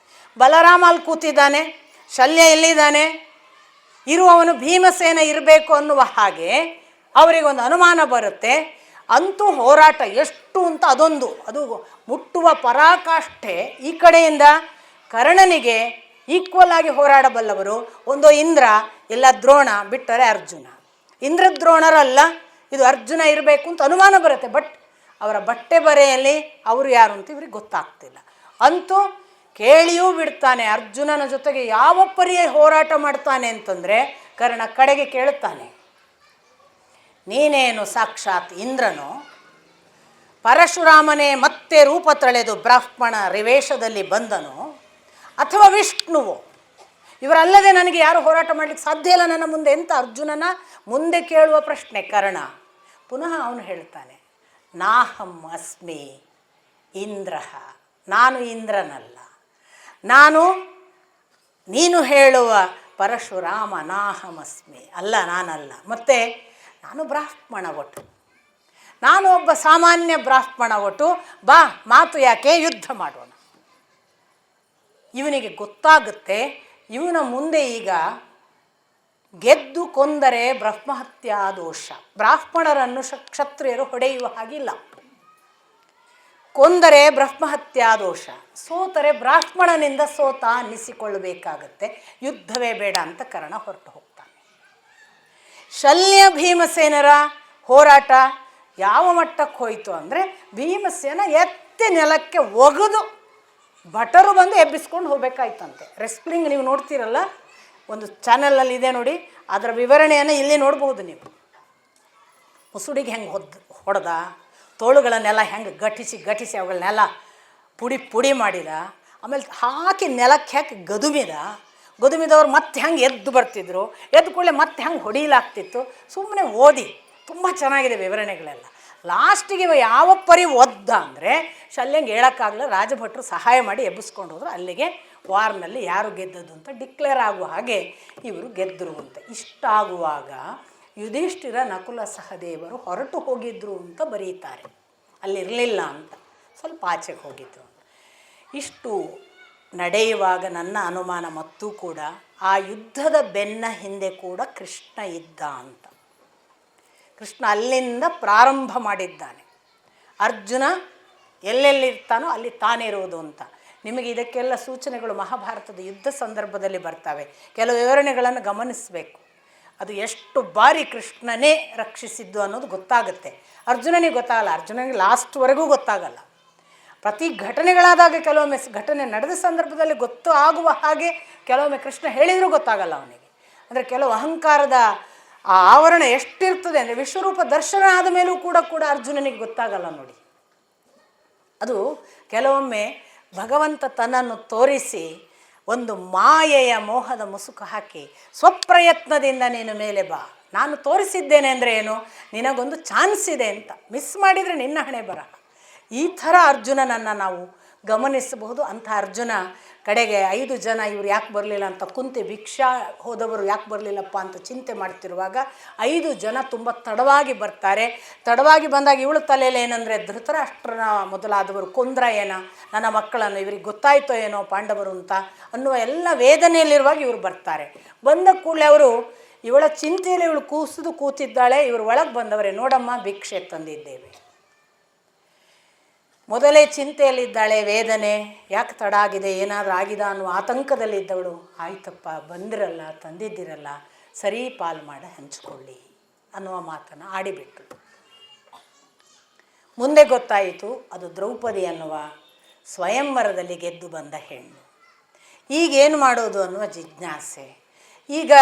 [SPEAKER 1] ಬಲರಾಮ ಅಲ್ಲಿ ಕೂತಿದ್ದಾನೆ, ಶಲ್ಯ ಎಲ್ಲಿದ್ದಾನೆ, ಇರುವವನು ಭೀಮಸೇನ ಇರಬೇಕು ಅನ್ನುವ ಹಾಗೆ ಅವರಿಗೊಂದು ಅನುಮಾನ ಬರುತ್ತೆ. ಅಂತೂ ಹೋರಾಟ ಎಷ್ಟು ಅಂತ ಅದು ಮುಟ್ಟುವ ಪರಾಕಾಷ್ಠೆ. ಈ ಕಡೆಯಿಂದ ಕರ್ಣನಿಗೆ ಈಕ್ವಲ್ ಆಗಿ ಹೋರಾಡಬಲ್ಲವರು ಒಂದೋ ಇಂದ್ರ, ಇಲ್ಲ ದ್ರೋಣ, ಬಿಟ್ಟರೆ ಅರ್ಜುನ. ಇಂದ್ರದ್ರೋಣರಲ್ಲ, ಇದು ಅರ್ಜುನ ಇರಬೇಕು ಅಂತ ಅನುಮಾನ ಬರುತ್ತೆ. ಬಟ್ ಅವರ ಬಟ್ಟೆ ಬರೆಯಲ್ಲಿ ಅವರು ಯಾರು ಅಂತ ಇವ್ರಿಗೆ ಗೊತ್ತಾಗ್ತಿಲ್ಲ. ಅಂತೂ ಕೇಳಿಯೂ ಬಿಡ್ತಾನೆ. ಅರ್ಜುನನ ಜೊತೆಗೆ ಯಾವ ಪರಿಯ ಹೋರಾಟ ಮಾಡ್ತಾನೆ ಅಂತಂದರೆ, ಕರ್ಣ ಕಡೆಗೆ ಕೇಳುತ್ತಾನೆ, ನೀನೇನು ಸಾಕ್ಷಾತ್ ಇಂದ್ರನೋ, ಪರಶುರಾಮನೇ ಮತ್ತೆ ರೂಪ ತಳೆದು ಬ್ರಾಹ್ಮಣ ರಿವೇಶದಲ್ಲಿ ಬಂದನು, ಅಥವಾ ವಿಷ್ಣುವು? ಇವರಲ್ಲದೆ ನನಗೆ ಯಾರು ಹೋರಾಟ ಮಾಡಲಿಕ್ಕೆ ಸಾಧ್ಯ ಇಲ್ಲ ನನ್ನ ಮುಂದೆ ಅಂತ ಅರ್ಜುನನ ಮುಂದೆ ಕೇಳುವ ಪ್ರಶ್ನೆ ಕರ್ಣ. ಪುನಃ ಅವನು ಹೇಳ್ತಾನೆ, ನಾಹಂ ಅಸ್ಮಿ ಇಂದ್ರ, ನಾನು ಇಂದ್ರನಲ್ಲ, ನೀನು ಹೇಳುವ ಪರಶುರಾಮ ನಾಹಮಸ್ಮಿ, ಅಲ್ಲ ನಾನಲ್ಲ. ಮತ್ತು ನಾನು ಬ್ರಾಹ್ಮಣ ಒಟ್ಟು, ನಾನು ಒಬ್ಬ ಸಾಮಾನ್ಯ ಬ್ರಾಹ್ಮಣ ಒಟ್ಟು. ಬಾ, ಮಾತು ಯಾಕೆ, ಯುದ್ಧ ಮಾಡೋಣ. ಇವನಿಗೆ ಗೊತ್ತಾಗುತ್ತೆ, ಇವನ ಮುಂದೆ ಈಗ ಗೆದ್ದು ಕೊಂದರೆ ಬ್ರಹ್ಮಹತ್ಯಾ ದೋಷ. ಬ್ರಾಹ್ಮಣರನ್ನು ಕ್ಷತ್ರಿಯರು ಹೊಡೆಯುವ ಹಾಗಿಲ್ಲ. ಕೊಂದರೆ ಬ್ರಹ್ಮಹತ್ಯಾ ದೋಷ, ಸೋತರೆ ಬ್ರಾಹ್ಮಣನಿಂದ ಸೋತ ಅನ್ನಿಸಿಕೊಳ್ಳಬೇಕಾಗತ್ತೆ. ಯುದ್ಧವೇ ಬೇಡ ಅಂತ ಕರ್ಣ ಹೊರಟು ಹೋಗ್ತಾನೆ. ಶಲ್ಯ ಭೀಮಸೇನರ ಹೋರಾಟ ಯಾವ ಮಟ್ಟಕ್ಕೆ ಹೋಯಿತು ಅಂದರೆ, ಭೀಮಸೇನ ಎತ್ತಿ ನೆಲಕ್ಕೆ ಒಗೆದು ಭಟರು ಬಂದು ಎಬ್ಬಿಸ್ಕೊಂಡು ಹೋಗ್ಬೇಕಾಯ್ತಂತೆ. ರೆಸ್ಲಿಂಗ್ ನೀವು ನೋಡ್ತೀರಲ್ಲ, ಒಂದು ಚಾನಲಲ್ಲಿ ಇದೆ ನೋಡಿ, ಅದರ ವಿವರಣೆಯನ್ನು ಇಲ್ಲಿ ನೋಡ್ಬೋದು ನೀವು. ಮುಸುಡಿಗೆ ಹೆಂಗೆ ಹೊಡೆದ, ತೋಳುಗಳನ್ನೆಲ್ಲ ಹೆಂಗೆ ಗಟ್ಟಿಸಿ ಅವುಗಳನ್ನೆಲ್ಲ ಪುಡಿ ಮಾಡಿದ, ಆಮೇಲೆ ಹಾಕಿ ನೆಲಕ್ಕೆ ಹಾಕಿ ಗದುಮಿದವ್ರು ಮತ್ತೆ ಹೆಂಗೆ ಎದ್ದು ಬರ್ತಿದ್ರು, ಎದ್ದು ಕೂಡಲೇ ಮತ್ತೆ ಹೆಂಗೆ ಹೊಡೀಲಾಗ್ತಿತ್ತು. ಸುಮ್ಮನೆ ಓದಿ, ತುಂಬ ಚೆನ್ನಾಗಿದೆ ವಿವರಣೆಗಳೆಲ್ಲ. ಲಾಸ್ಟಿಗೆ ಯಾವ ಪರಿ ಒದ್ದ ಅಂದರೆ, ಶಲ್ಯಂಗೆ ಹೇಳೋಕ್ಕಾಗಲ್ಲ, ರಾಜಭಟ್ರು ಸಹಾಯ ಮಾಡಿ ಎಬ್ಬಿಸ್ಕೊಂಡು ಹೋದ್ರು. ಅಲ್ಲಿಗೆ ವಾರ್ನಲ್ಲಿ ಯಾರು ಗೆದ್ದದ್ದು ಅಂತ ಡಿಕ್ಲೇರ್ ಆಗುವ ಹಾಗೆ ಇವರು ಗೆದ್ದರು ಅಂತ. ಇಷ್ಟಾಗುವಾಗ ಯುಧಿಷ್ಠಿರ, ನಕುಲ, ಸಹದೇವರು ಹೊರಟು ಹೋಗಿದ್ರು ಅಂತ ಬರೀತಾರೆ. ಅಲ್ಲಿರಲಿಲ್ಲ ಅಂತ, ಸ್ವಲ್ಪ ಆಚೆಗೆ ಹೋಗಿದ್ದು. ಇಷ್ಟು ನಡೆಯುವಾಗ ನನ್ನ ಅನುಮಾನ ಮತ್ತೂ ಕೂಡ ಆ ಯುದ್ಧದ ಬೆನ್ನ ಹಿಂದೆ ಕೂಡ ಕೃಷ್ಣ ಇದ್ದ ಅಂತ. ಕೃಷ್ಣ ಅಲ್ಲಿಂದ ಪ್ರಾರಂಭ ಮಾಡಿದ್ದಾನೆ. ಅರ್ಜುನ ಎಲ್ಲೆಲ್ಲಿರ್ತಾನೋ ಅಲ್ಲಿ ತಾನಿರುವುದು ಅಂತ. ನಿಮಗೆ ಇದಕ್ಕೆಲ್ಲ ಸೂಚನೆಗಳು ಮಹಾಭಾರತದ ಯುದ್ಧ ಸಂದರ್ಭದಲ್ಲಿ ಬರ್ತವೆ. ಕೆಲವು ವಿವರಣೆಗಳನ್ನು ಗಮನಿಸಬೇಕು. ಅದು ಎಷ್ಟು ಬಾರಿ ಕೃಷ್ಣನೇ ರಕ್ಷಿಸಿದ್ದು ಅನ್ನೋದು ಗೊತ್ತಾಗುತ್ತೆ. ಅರ್ಜುನನಿಗೆ ಗೊತ್ತಾಗಲ್ಲ, ಅರ್ಜುನನಿಗೆ ಲಾಸ್ಟ್ವರೆಗೂ ಗೊತ್ತಾಗಲ್ಲ. ಪ್ರತಿ ಘಟನೆಗಳಾದಾಗ ಕೆಲವೊಮ್ಮೆ ಘಟನೆ ನಡೆದ ಸಂದರ್ಭದಲ್ಲಿ ಗೊತ್ತು ಆಗುವ ಹಾಗೆ ಕೆಲವೊಮ್ಮೆ ಕೃಷ್ಣ ಹೇಳಿದರೂ ಗೊತ್ತಾಗಲ್ಲ ಅವನಿಗೆ. ಅಂದರೆ ಕೆಲವು ಅಹಂಕಾರದ ಆ ಆವರಣ ಎಷ್ಟಿರ್ತದೆ ಅಂದರೆ ವಿಶ್ವರೂಪ ದರ್ಶನ ಆದ ಮೇಲೂ ಕೂಡ ಅರ್ಜುನನಿಗೆ ಗೊತ್ತಾಗಲ್ಲ ನೋಡಿ. ಅದು ಕೆಲವೊಮ್ಮೆ ಭಗವಂತ ತನ್ನನ್ನು ತೋರಿಸಿ ಒಂದು ಮಾಯೆಯ ಮೋಹದ ಮುಸುಕು ಹಾಕಿ ಸ್ವಪ್ರಯತ್ನದಿಂದ ನೀನು ಮೇಲೆ ಬಾ, ನಾನು ತೋರಿಸಿದ್ದೇನೆ ಅಂದರೆ ಏನು, ನಿನಗೊಂದು ಚಾನ್ಸ್ ಇದೆ ಅಂತ, ಮಿಸ್ ಮಾಡಿದರೆ ನಿನ್ನ ಹಣೆ ಬರಹ. ಈ ಥರ ಅರ್ಜುನನನ್ನು ನಾವು ಗಮನಿಸಬಹುದು. ಅಂಥ ಅರ್ಜುನ ಕಡೆಗೆ 5 ಜನ ಇವ್ರು ಯಾಕೆ ಬರಲಿಲ್ಲ ಅಂತ ಕುಂತಿ ಭಿಕ್ಷಾ ಹೋದವರು ಯಾಕೆ ಬರಲಿಲ್ಲಪ್ಪ ಅಂತ ಚಿಂತೆ ಮಾಡ್ತಿರುವಾಗ 5 ಜನ ತುಂಬ ತಡವಾಗಿ ಬರ್ತಾರೆ. ತಡವಾಗಿ ಬಂದಾಗ ಇವಳು ತಲೆಯಲ್ಲಿ ಏನಂದರೆ ಧೃತರಾಷ್ಟ್ರನ ಮೊದಲಾದವರು ಕೊಂದ್ರ ಏನ ನನ್ನ ಮಕ್ಕಳನ್ನು, ಇವರಿಗೆ ಗೊತ್ತಾಯ್ತೋ ಏನೋ ಪಾಂಡವರು ಅಂತ ಅನ್ನುವ ಎಲ್ಲ ವೇದನೆಯಲ್ಲಿರುವಾಗ ಇವರು ಬರ್ತಾರೆ. ಬಂದ ಕೂಡಲೇ ಅವರು ಇವಳ ಚಿಂತೆಯಲ್ಲಿ ಇವಳು ಕೂತಿದ್ದಾಳೆ. ಇವರು ಒಳಗೆ ಬಂದವರೇ, ನೋಡಮ್ಮ ಭಿಕ್ಷೆ ತಂದಿದ್ದೇವೆ. ಮೊದಲೇ ಚಿಂತೆಯಲ್ಲಿದ್ದಾಳೆ, ವೇದನೆ, ಯಾಕೆ ತಡ ಆಗಿದೆ, ಏನಾದರೂ ಆಗಿದೆ ಅನ್ನುವ ಆತಂಕದಲ್ಲಿದ್ದವಳು, ಆಯ್ತಪ್ಪ ಬಂದಿರಲ್ಲ, ತಂದಿದ್ದಿರಲ್ಲ, ಸರಿ ಪಾಲು ಮಾಡಿ ಹಂಚಿಕೊಳ್ಳಿ ಅನ್ನುವ ಮಾತನ್ನು ಆಡಿಬಿಟ್ಟು. ಮುಂದೆ ಗೊತ್ತಾಯಿತು ಅದು ದ್ರೌಪದಿ ಅನ್ನುವ ಸ್ವಯಂವರದಲ್ಲಿ ಗೆದ್ದು ಬಂದ ಹೆಣ್ಣು. ಈಗೇನು ಮಾಡೋದು ಅನ್ನುವ ಜಿಜ್ಞಾಸೆ, ಈಗ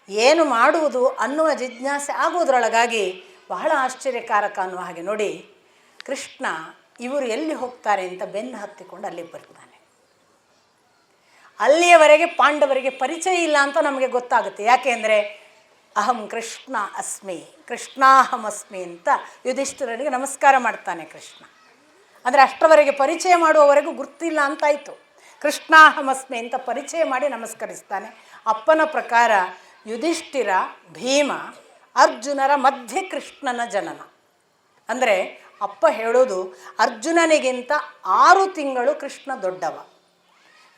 [SPEAKER 1] ಏನು ಮಾಡುವುದು ಅನ್ನುವ ಜಿಜ್ಞಾಸೆ ಆಗೋದ್ರೊಳಗಾಗಿ ಬಹಳ ಆಶ್ಚರ್ಯಕಾರಕ ಅನ್ನುವ ಹಾಗೆ ನೋಡಿ, ಕೃಷ್ಣ ಇವರು ಎಲ್ಲಿ ಹೋಗ್ತಾರೆ ಅಂತ ಬೆನ್ನು ಹತ್ತಿಕೊಂಡು ಅಲ್ಲಿಗೆ ಬರ್ತಾನೆ. ಅಲ್ಲಿಯವರೆಗೆ ಪಾಂಡವರಿಗೆ ಪರಿಚಯ ಇಲ್ಲ ಅಂತ ನಮಗೆ ಗೊತ್ತಾಗುತ್ತೆ. ಯಾಕೆಂದರೆ ಅಹಂ ಕೃಷ್ಣ ಅಸ್ಮಿ, ಕೃಷ್ಣಾಹಂ ಅಸ್ಮಿ ಅಂತ ಯುಧಿಷ್ಠಿರನಿಗೆ ನಮಸ್ಕಾರ ಮಾಡ್ತಾನೆ ಕೃಷ್ಣ. ಅಂದರೆ ಅಷ್ಟರವರೆಗೆ ಪರಿಚಯ ಮಾಡುವವರೆಗೂ ಗುರ್ತಿಲ್ಲ ಅಂತಾಯಿತು. ಕೃಷ್ಣಾಹಂ ಅಸ್ಮಿ ಅಂತ ಪರಿಚಯ ಮಾಡಿ ನಮಸ್ಕರಿಸ್ತಾನೆ. ಅಪ್ಪನ ಪ್ರಕಾರ ಯುಧಿಷ್ಠಿರ, ಭೀಮ, ಅರ್ಜುನರ ಮಧ್ಯೆ ಕೃಷ್ಣನ ಜನನ. ಅಂದರೆ ಅಪ್ಪ ಹೇಳೋದು ಅರ್ಜುನನಿಗಿಂತ 6 ತಿಂಗಳು ಕೃಷ್ಣ ದೊಡ್ಡವ,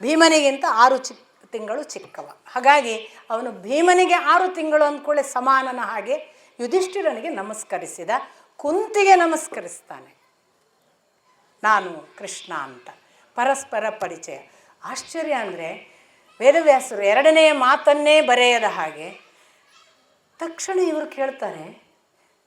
[SPEAKER 1] ಭೀಮನಿಗಿಂತ 6 ತಿಂಗಳು ಚಿಕ್ಕವ. ಹಾಗಾಗಿ ಅವನು ಭೀಮನಿಗೆ 6 ತಿಂಗಳು ಅಂದ್ಕೊಳ್ಳೆ ಸಮಾನನ ಹಾಗೆ ಯುಧಿಷ್ಠಿರನಿಗೆ ನಮಸ್ಕರಿಸಿದ. ಕುಂತಿಗೆ ನಮಸ್ಕರಿಸ್ತಾನೆ, ನಾನು ಕೃಷ್ಣ ಅಂತ. ಪರಸ್ಪರ ಪರಿಚಯ. ಆಶ್ಚರ್ಯ ಅಂದರೆ ವೇದವ್ಯಾಸರು 2ನೇ ಮಾತನ್ನೇ ಬರೆಯದ ಹಾಗೆ ತಕ್ಷಣ ಇವರು ಕೇಳ್ತಾರೆ,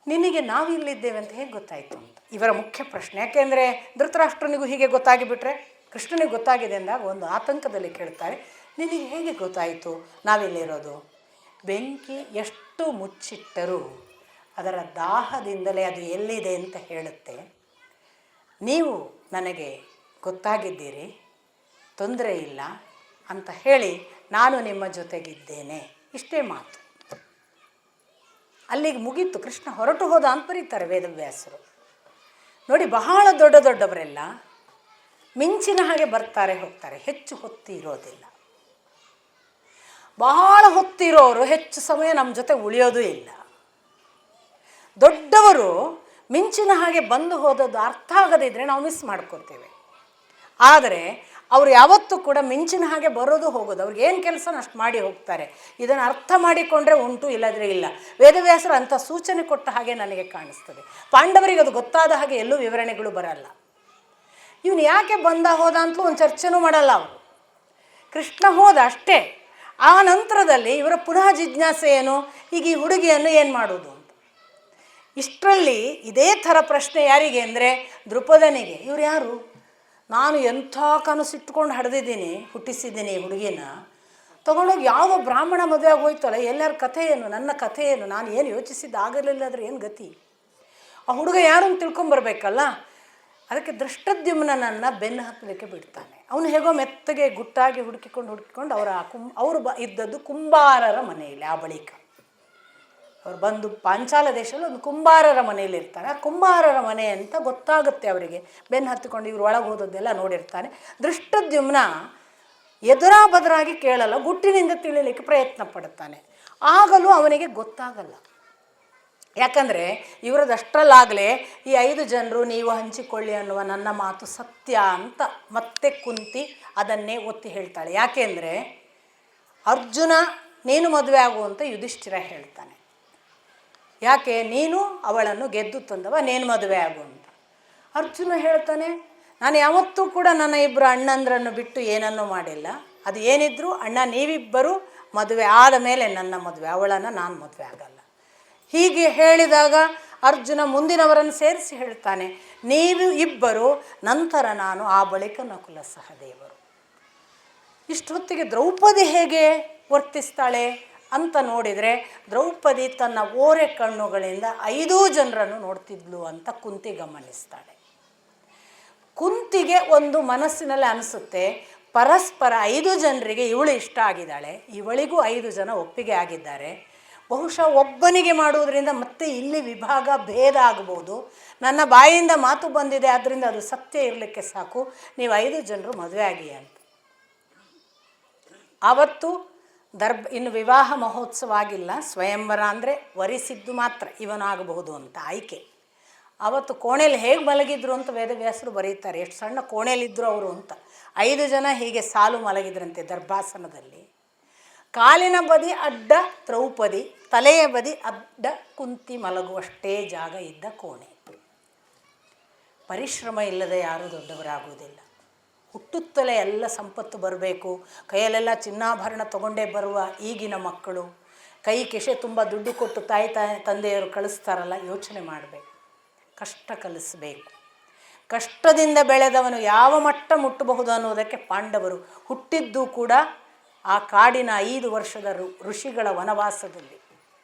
[SPEAKER 1] ನಿನಗೆ ನಾವಿಲ್ಲಿದ್ದೇವೆ ಅಂತ ಹೇಗೆ ಗೊತ್ತಾಯಿತು ಅಂತ. ಇವರ ಮುಖ್ಯ ಪ್ರಶ್ನೆ. ಯಾಕೆಂದರೆ ಧೃತರಾಷ್ಟ್ರನಿಗೂ ಹೀಗೆ ಗೊತ್ತಾಗಿಬಿಟ್ರೆ ಕೃಷ್ಣನಿಗೆ ಗೊತ್ತಾಗಿದೆ ಅಂದಾಗ ಒಂದು ಆತಂಕದಲ್ಲಿ ಕೇಳ್ತಾರೆ, ನಿನಗೆ ಹೇಗೆ ಗೊತ್ತಾಯಿತು ನಾವಿಲ್ಲಿರೋದು? ಬೆಂಕಿ ಎಷ್ಟು ಮುಚ್ಚಿಟ್ಟರೂ ಅದರ ದಾಹದಿಂದಲೇ ಅದು ಎಲ್ಲಿದೆ ಅಂತ ಹೇಳುತ್ತೆ. ನೀವು ನನಗೆ ಗೊತ್ತಾಗಿದ್ದೀರಿ, ತೊಂದರೆ ಇಲ್ಲ ಅಂತ ಹೇಳಿ ನಾನು ನಿಮ್ಮ ಜೊತೆಗಿದ್ದೇನೆ. ಇಷ್ಟೇ ಮಾತು. ಅಲ್ಲಿಗೆ ಮುಗೀತು. ಕೃಷ್ಣ ಹೊರಟು ಹೋದ ಅಂತ ಬರೀತಾರೆ ವೇದವ್ಯಾಸರು. ನೋಡಿ, ಬಹಳ ದೊಡ್ಡವರೆಲ್ಲ ಮಿಂಚಿನ ಹಾಗೆ ಬರ್ತಾರೆ ಹೋಗ್ತಾರೆ, ಹೆಚ್ಚು ಹೊತ್ತು ಇರೋದಿಲ್ಲ. ಬಹಳ ಹೊತ್ತಿರೋರು ಹೆಚ್ಚು ಸಮಯ ನಮ್ಮ ಜೊತೆ ಉಳಿಯೋದು ಇಲ್ಲ. ದೊಡ್ಡವರು ಮಿಂಚಿನ ಹಾಗೆ ಬಂದು ಹೋದದ್ದು ಅರ್ಥ ಆಗದಿದ್ದರೆ ನಾವು ಮಿಸ್ ಮಾಡ್ಕೊತೇವೆ. ಆದರೆ ಅವರು ಯಾವತ್ತೂ ಕೂಡ ಮಿಂಚಿನ ಹಾಗೆ ಬರೋದು ಹೋಗೋದು, ಅವ್ರಿಗೆ ಏನು ಕೆಲಸನ ಅಷ್ಟು ಮಾಡಿ ಹೋಗ್ತಾರೆ. ಇದನ್ನು ಅರ್ಥ ಮಾಡಿಕೊಂಡ್ರೆ ಉಂಟು, ಇಲ್ಲದ್ರೆ ಇಲ್ಲ. ವೇದವ್ಯಾಸರು ಅಂಥ ಸೂಚನೆ ಕೊಟ್ಟ ಹಾಗೆ ನನಗೆ ಕಾಣಿಸ್ತದೆ. ಪಾಂಡವರಿಗೆ ಅದು ಗೊತ್ತಾದ ಹಾಗೆ ಎಲ್ಲೂ ವಿವರಣೆಗಳು ಬರಲ್ಲ. ಇವನು ಯಾಕೆ ಬಂದ ಹೋದ ಅಂತಲೂ ಒಂದು ಚರ್ಚೆನೂ ಮಾಡಲ್ಲ ಅವರು. ಕೃಷ್ಣ ಹೋದ ಅಷ್ಟೇ. ಆ ನಂತರದಲ್ಲಿ ಇವರ ಪುನಃ ಜಿಜ್ಞಾಸೆ ಏನು, ಈಗ ಈ ಹುಡುಗಿಯನ್ನು ಏನು ಮಾಡೋದು ಅಂತ. ಇಷ್ಟರಲ್ಲಿ ಇದೇ ಥರ ಪ್ರಶ್ನೆ ಯಾರಿಗೆ ಅಂದರೆ ದ್ರುಪದನಿಗೆ. ಇವ್ರು ಯಾರು? ನಾನು ಎಂಥ ಕನಸಿಟ್ಕೊಂಡು ಹುಟ್ಟಿಸಿದ್ದೀನಿ ಈ ಹುಡುಗಿನ, ತೊಗೊಂಡೋಗಿ ಯಾವ ಬ್ರಾಹ್ಮಣ ಮದುವೆ ಆಗೋಯ್ತಲ್ಲ, ಎಲ್ಲರ ಕಥೆ ಏನು, ನನ್ನ ಕಥೆ ಏನು, ನಾನು ಏನು ಯೋಚಿಸಿದ್ದು ಆಗಲಿಲ್ಲದ್ರೆ ಏನು ಗತಿ? ಆ ಹುಡುಗ ಯಾರು ಅಂತ ತಿಳ್ಕೊಂಬರ್ಬೇಕಲ್ಲ. ಅದಕ್ಕೆ ದೃಷ್ಟದ್ಯುಮ್ನನ್ನು ಬೆನ್ನು ಹತ್ತಲಿಕ್ಕೆ ಬಿಡ್ತಾನೆ. ಅವನು ಹೇಗೋ ಮೆತ್ತಗೆ ಗುಟ್ಟಾಗಿ ಹುಡುಕಿಕೊಂಡು ಅವರು ಇದ್ದದ್ದು ಕುಂಬಾರರ ಮನೆಯಲ್ಲಿ. ಆ ಬಳಿಕ ಅವ್ರು ಬಂದು ಪಾಂಚಾಲ ದೇಶದಲ್ಲಿ ಒಂದು ಕುಂಬಾರರ ಮನೆಯಲ್ಲಿ ಇರ್ತಾರೆ. ಆ ಕುಂಬಾರರ ಮನೆ ಅಂತ ಗೊತ್ತಾಗುತ್ತೆ ಅವರಿಗೆ. ಬೆನ್ನು ಹತ್ತಿಕೊಂಡು ಇವರು ಒಳಗೆ ಹೋದದ್ದೆಲ್ಲ ನೋಡಿರ್ತಾನೆ. ದೃಷ್ಟದ್ಯುಮ್ನ ಎದುರಾಬದರಾಗಿ ಕೇಳಲ್ಲ, ಗುಟ್ಟಿನಿಂದ ತಿಳಿಲಿಕ್ಕೆ ಪ್ರಯತ್ನ ಪಡುತ್ತಾನೆ. ಆಗಲೂ ಅವನಿಗೆ ಗೊತ್ತಾಗಲ್ಲ ಯಾಕಂದರೆ ಇವರದಷ್ಟರಲ್ಲಾಗಲೇ ಈ 5 ಜನರು ನೀವು ಹಂಚಿಕೊಳ್ಳಿ ಅನ್ನುವ ನನ್ನ ಮಾತು ಸತ್ಯ ಅಂತ ಮತ್ತೆ ಕುಂತಿ ಅದನ್ನೇ ಒತ್ತಿ ಹೇಳ್ತಾಳೆ. ಯಾಕೆಂದರೆ ಅರ್ಜುನ ನೀನು ಮದುವೆ ಆಗು ಅಂತ ಯುಧಿಷ್ಠಿರ ಹೇಳ್ತಾನೆ. ಯಾಕೆ? ನೀನು ಅವಳನ್ನು ಗೆದ್ದು ತಂದವ, ನೀನು ಮದುವೆ ಆಗು ಅಂತ. ಅರ್ಜುನ ಹೇಳ್ತಾನೆ, ನಾನು ಯಾವತ್ತೂ ಕೂಡ ನನ್ನ ಇಬ್ಬರು ಅಣ್ಣಂದ್ರನ್ನು ಬಿಟ್ಟು ಏನನ್ನೂ ಮಾಡಿಲ್ಲ. ಅದು ಏನಿದ್ರು ಅಣ್ಣ ನೀವಿಬ್ಬರು ಮದುವೆ ಆದ ಮೇಲೆ ನನ್ನ ಮದುವೆ, ಅವಳನ್ನು ನಾನು ಮದುವೆ ಆಗಲ್ಲ. ಹೀಗೆ ಹೇಳಿದಾಗ ಅರ್ಜುನ ಮುಂದಿನವರನ್ನು ಸೇರಿಸಿ ಹೇಳ್ತಾನೆ, ನೀವು ಇಬ್ಬರು, ನಂತರ ನಾನು, ಆ ಬಳಿಕ ನಕುಲ ಸಹದೇವರು. ಇಷ್ಟೊತ್ತಿಗೆ ದ್ರೌಪದಿ ಹೇಗೆ ವರ್ತಿಸ್ತಾಳೆ ಅಂತ ನೋಡಿದರೆ, ದ್ರೌಪದಿ ತನ್ನ ಓರೆ ಕಣ್ಣುಗಳಿಂದ 5 ಜನರನ್ನು ನೋಡ್ತಿದ್ಲು ಅಂತ ಕುಂತಿ ಗಮನಿಸ್ತಾಳೆ. ಕುಂತಿಗೆ ಒಂದು ಮನಸ್ಸಿನಲ್ಲಿ ಅನಿಸುತ್ತೆ, ಪರಸ್ಪರ 5 ಜನರಿಗೆ ಇವಳು ಇಷ್ಟ ಆಗಿದ್ದಾಳೆ, ಇವಳಿಗೂ 5 ಜನ ಒಪ್ಪಿಗೆ ಆಗಿದ್ದಾರೆ. ಬಹುಶಃ ಒಬ್ಬನಿಗೆ ಮಾಡುವುದರಿಂದ ಮತ್ತೆ ಇಲ್ಲಿ ವಿಭಾಗ ಭೇದ ಆಗ್ಬೋದು. ನನ್ನ ಬಾಯಿಂದ ಮಾತು ಬಂದಿದೆ, ಆದ್ದರಿಂದ ಅದು ಸತ್ಯ ಇರಲಿಕ್ಕೆ ಸಾಕು, ನೀವು 5 ಜನರು ಮದುವೆ ಆಗಿ ಅಂತ. ಆವತ್ತು ಇನ್ನು ವಿವಾಹ ಮಹೋತ್ಸವ ಆಗಿಲ್ಲ, ಸ್ವಯಂವರ ಅಂದರೆ ವರಿಸಿದ್ದು ಮಾತ್ರ ಇವನಾಗಬಹುದು ಅಂತ ಆಯ್ಕೆ. ಆವತ್ತು ಕೋಣೆಯಲ್ಲಿ ಹೇಗೆ ಮಲಗಿದ್ರು ಅಂತ ವೇದವ್ಯಾಸರು ಬರೀತಾರೆ, ಎಷ್ಟು ಸಣ್ಣ ಕೋಣೆಯಲ್ಲಿದ್ದರು ಅವರು ಅಂತ. 5 ಜನ ಹೀಗೆ ಸಾಲು ಮಲಗಿದ್ರಂತೆ ದರ್ಭಾಸನದಲ್ಲಿ. ಕಾಲಿನ ಬದಿ ಅಡ್ಡ ದ್ರೌಪದಿ, ತಲೆಯ ಬದಿ ಅಡ್ಡ ಕುಂತಿ ಮಲಗುವಷ್ಟೇ ಜಾಗ ಇದ್ದ ಕೋಣೆ. ಪರಿಶ್ರಮ ಇಲ್ಲದೆ ಯಾರೂ ದೊಡ್ಡವರಾಗುವುದಿಲ್ಲ. ಹುಟ್ಟುತ್ತಲೇ ಎಲ್ಲ ಸಂಪತ್ತು ಬರಬೇಕು, ಕೈಯಲ್ಲೆಲ್ಲ ಚಿನ್ನಾಭರಣ ತಗೊಂಡೇ ಬರುವ ಈಗಿನ ಮಕ್ಕಳು ಕೈ ಕಿಶೆ ತುಂಬ ದುಡ್ಡು ಕೊಟ್ಟು ತಾಯಿ ತಂದೆಯವರು ಕಳಿಸ್ತಾರಲ್ಲ, ಯೋಚನೆ ಮಾಡಬೇಕು. ಕಷ್ಟ ಕಲಿಸಬೇಕು. ಕಷ್ಟದಿಂದ ಬೆಳೆದವನು ಯಾವ ಮಟ್ಟ ಮುಟ್ಟಬಹುದು ಅನ್ನೋದಕ್ಕೆ ಪಾಂಡವರು ಹುಟ್ಟಿದ್ದು ಕೂಡ ಆ ಕಾಡಿನ 5 ವರ್ಷದ ಋಷಿಗಳ ವನವಾಸದಲ್ಲಿ.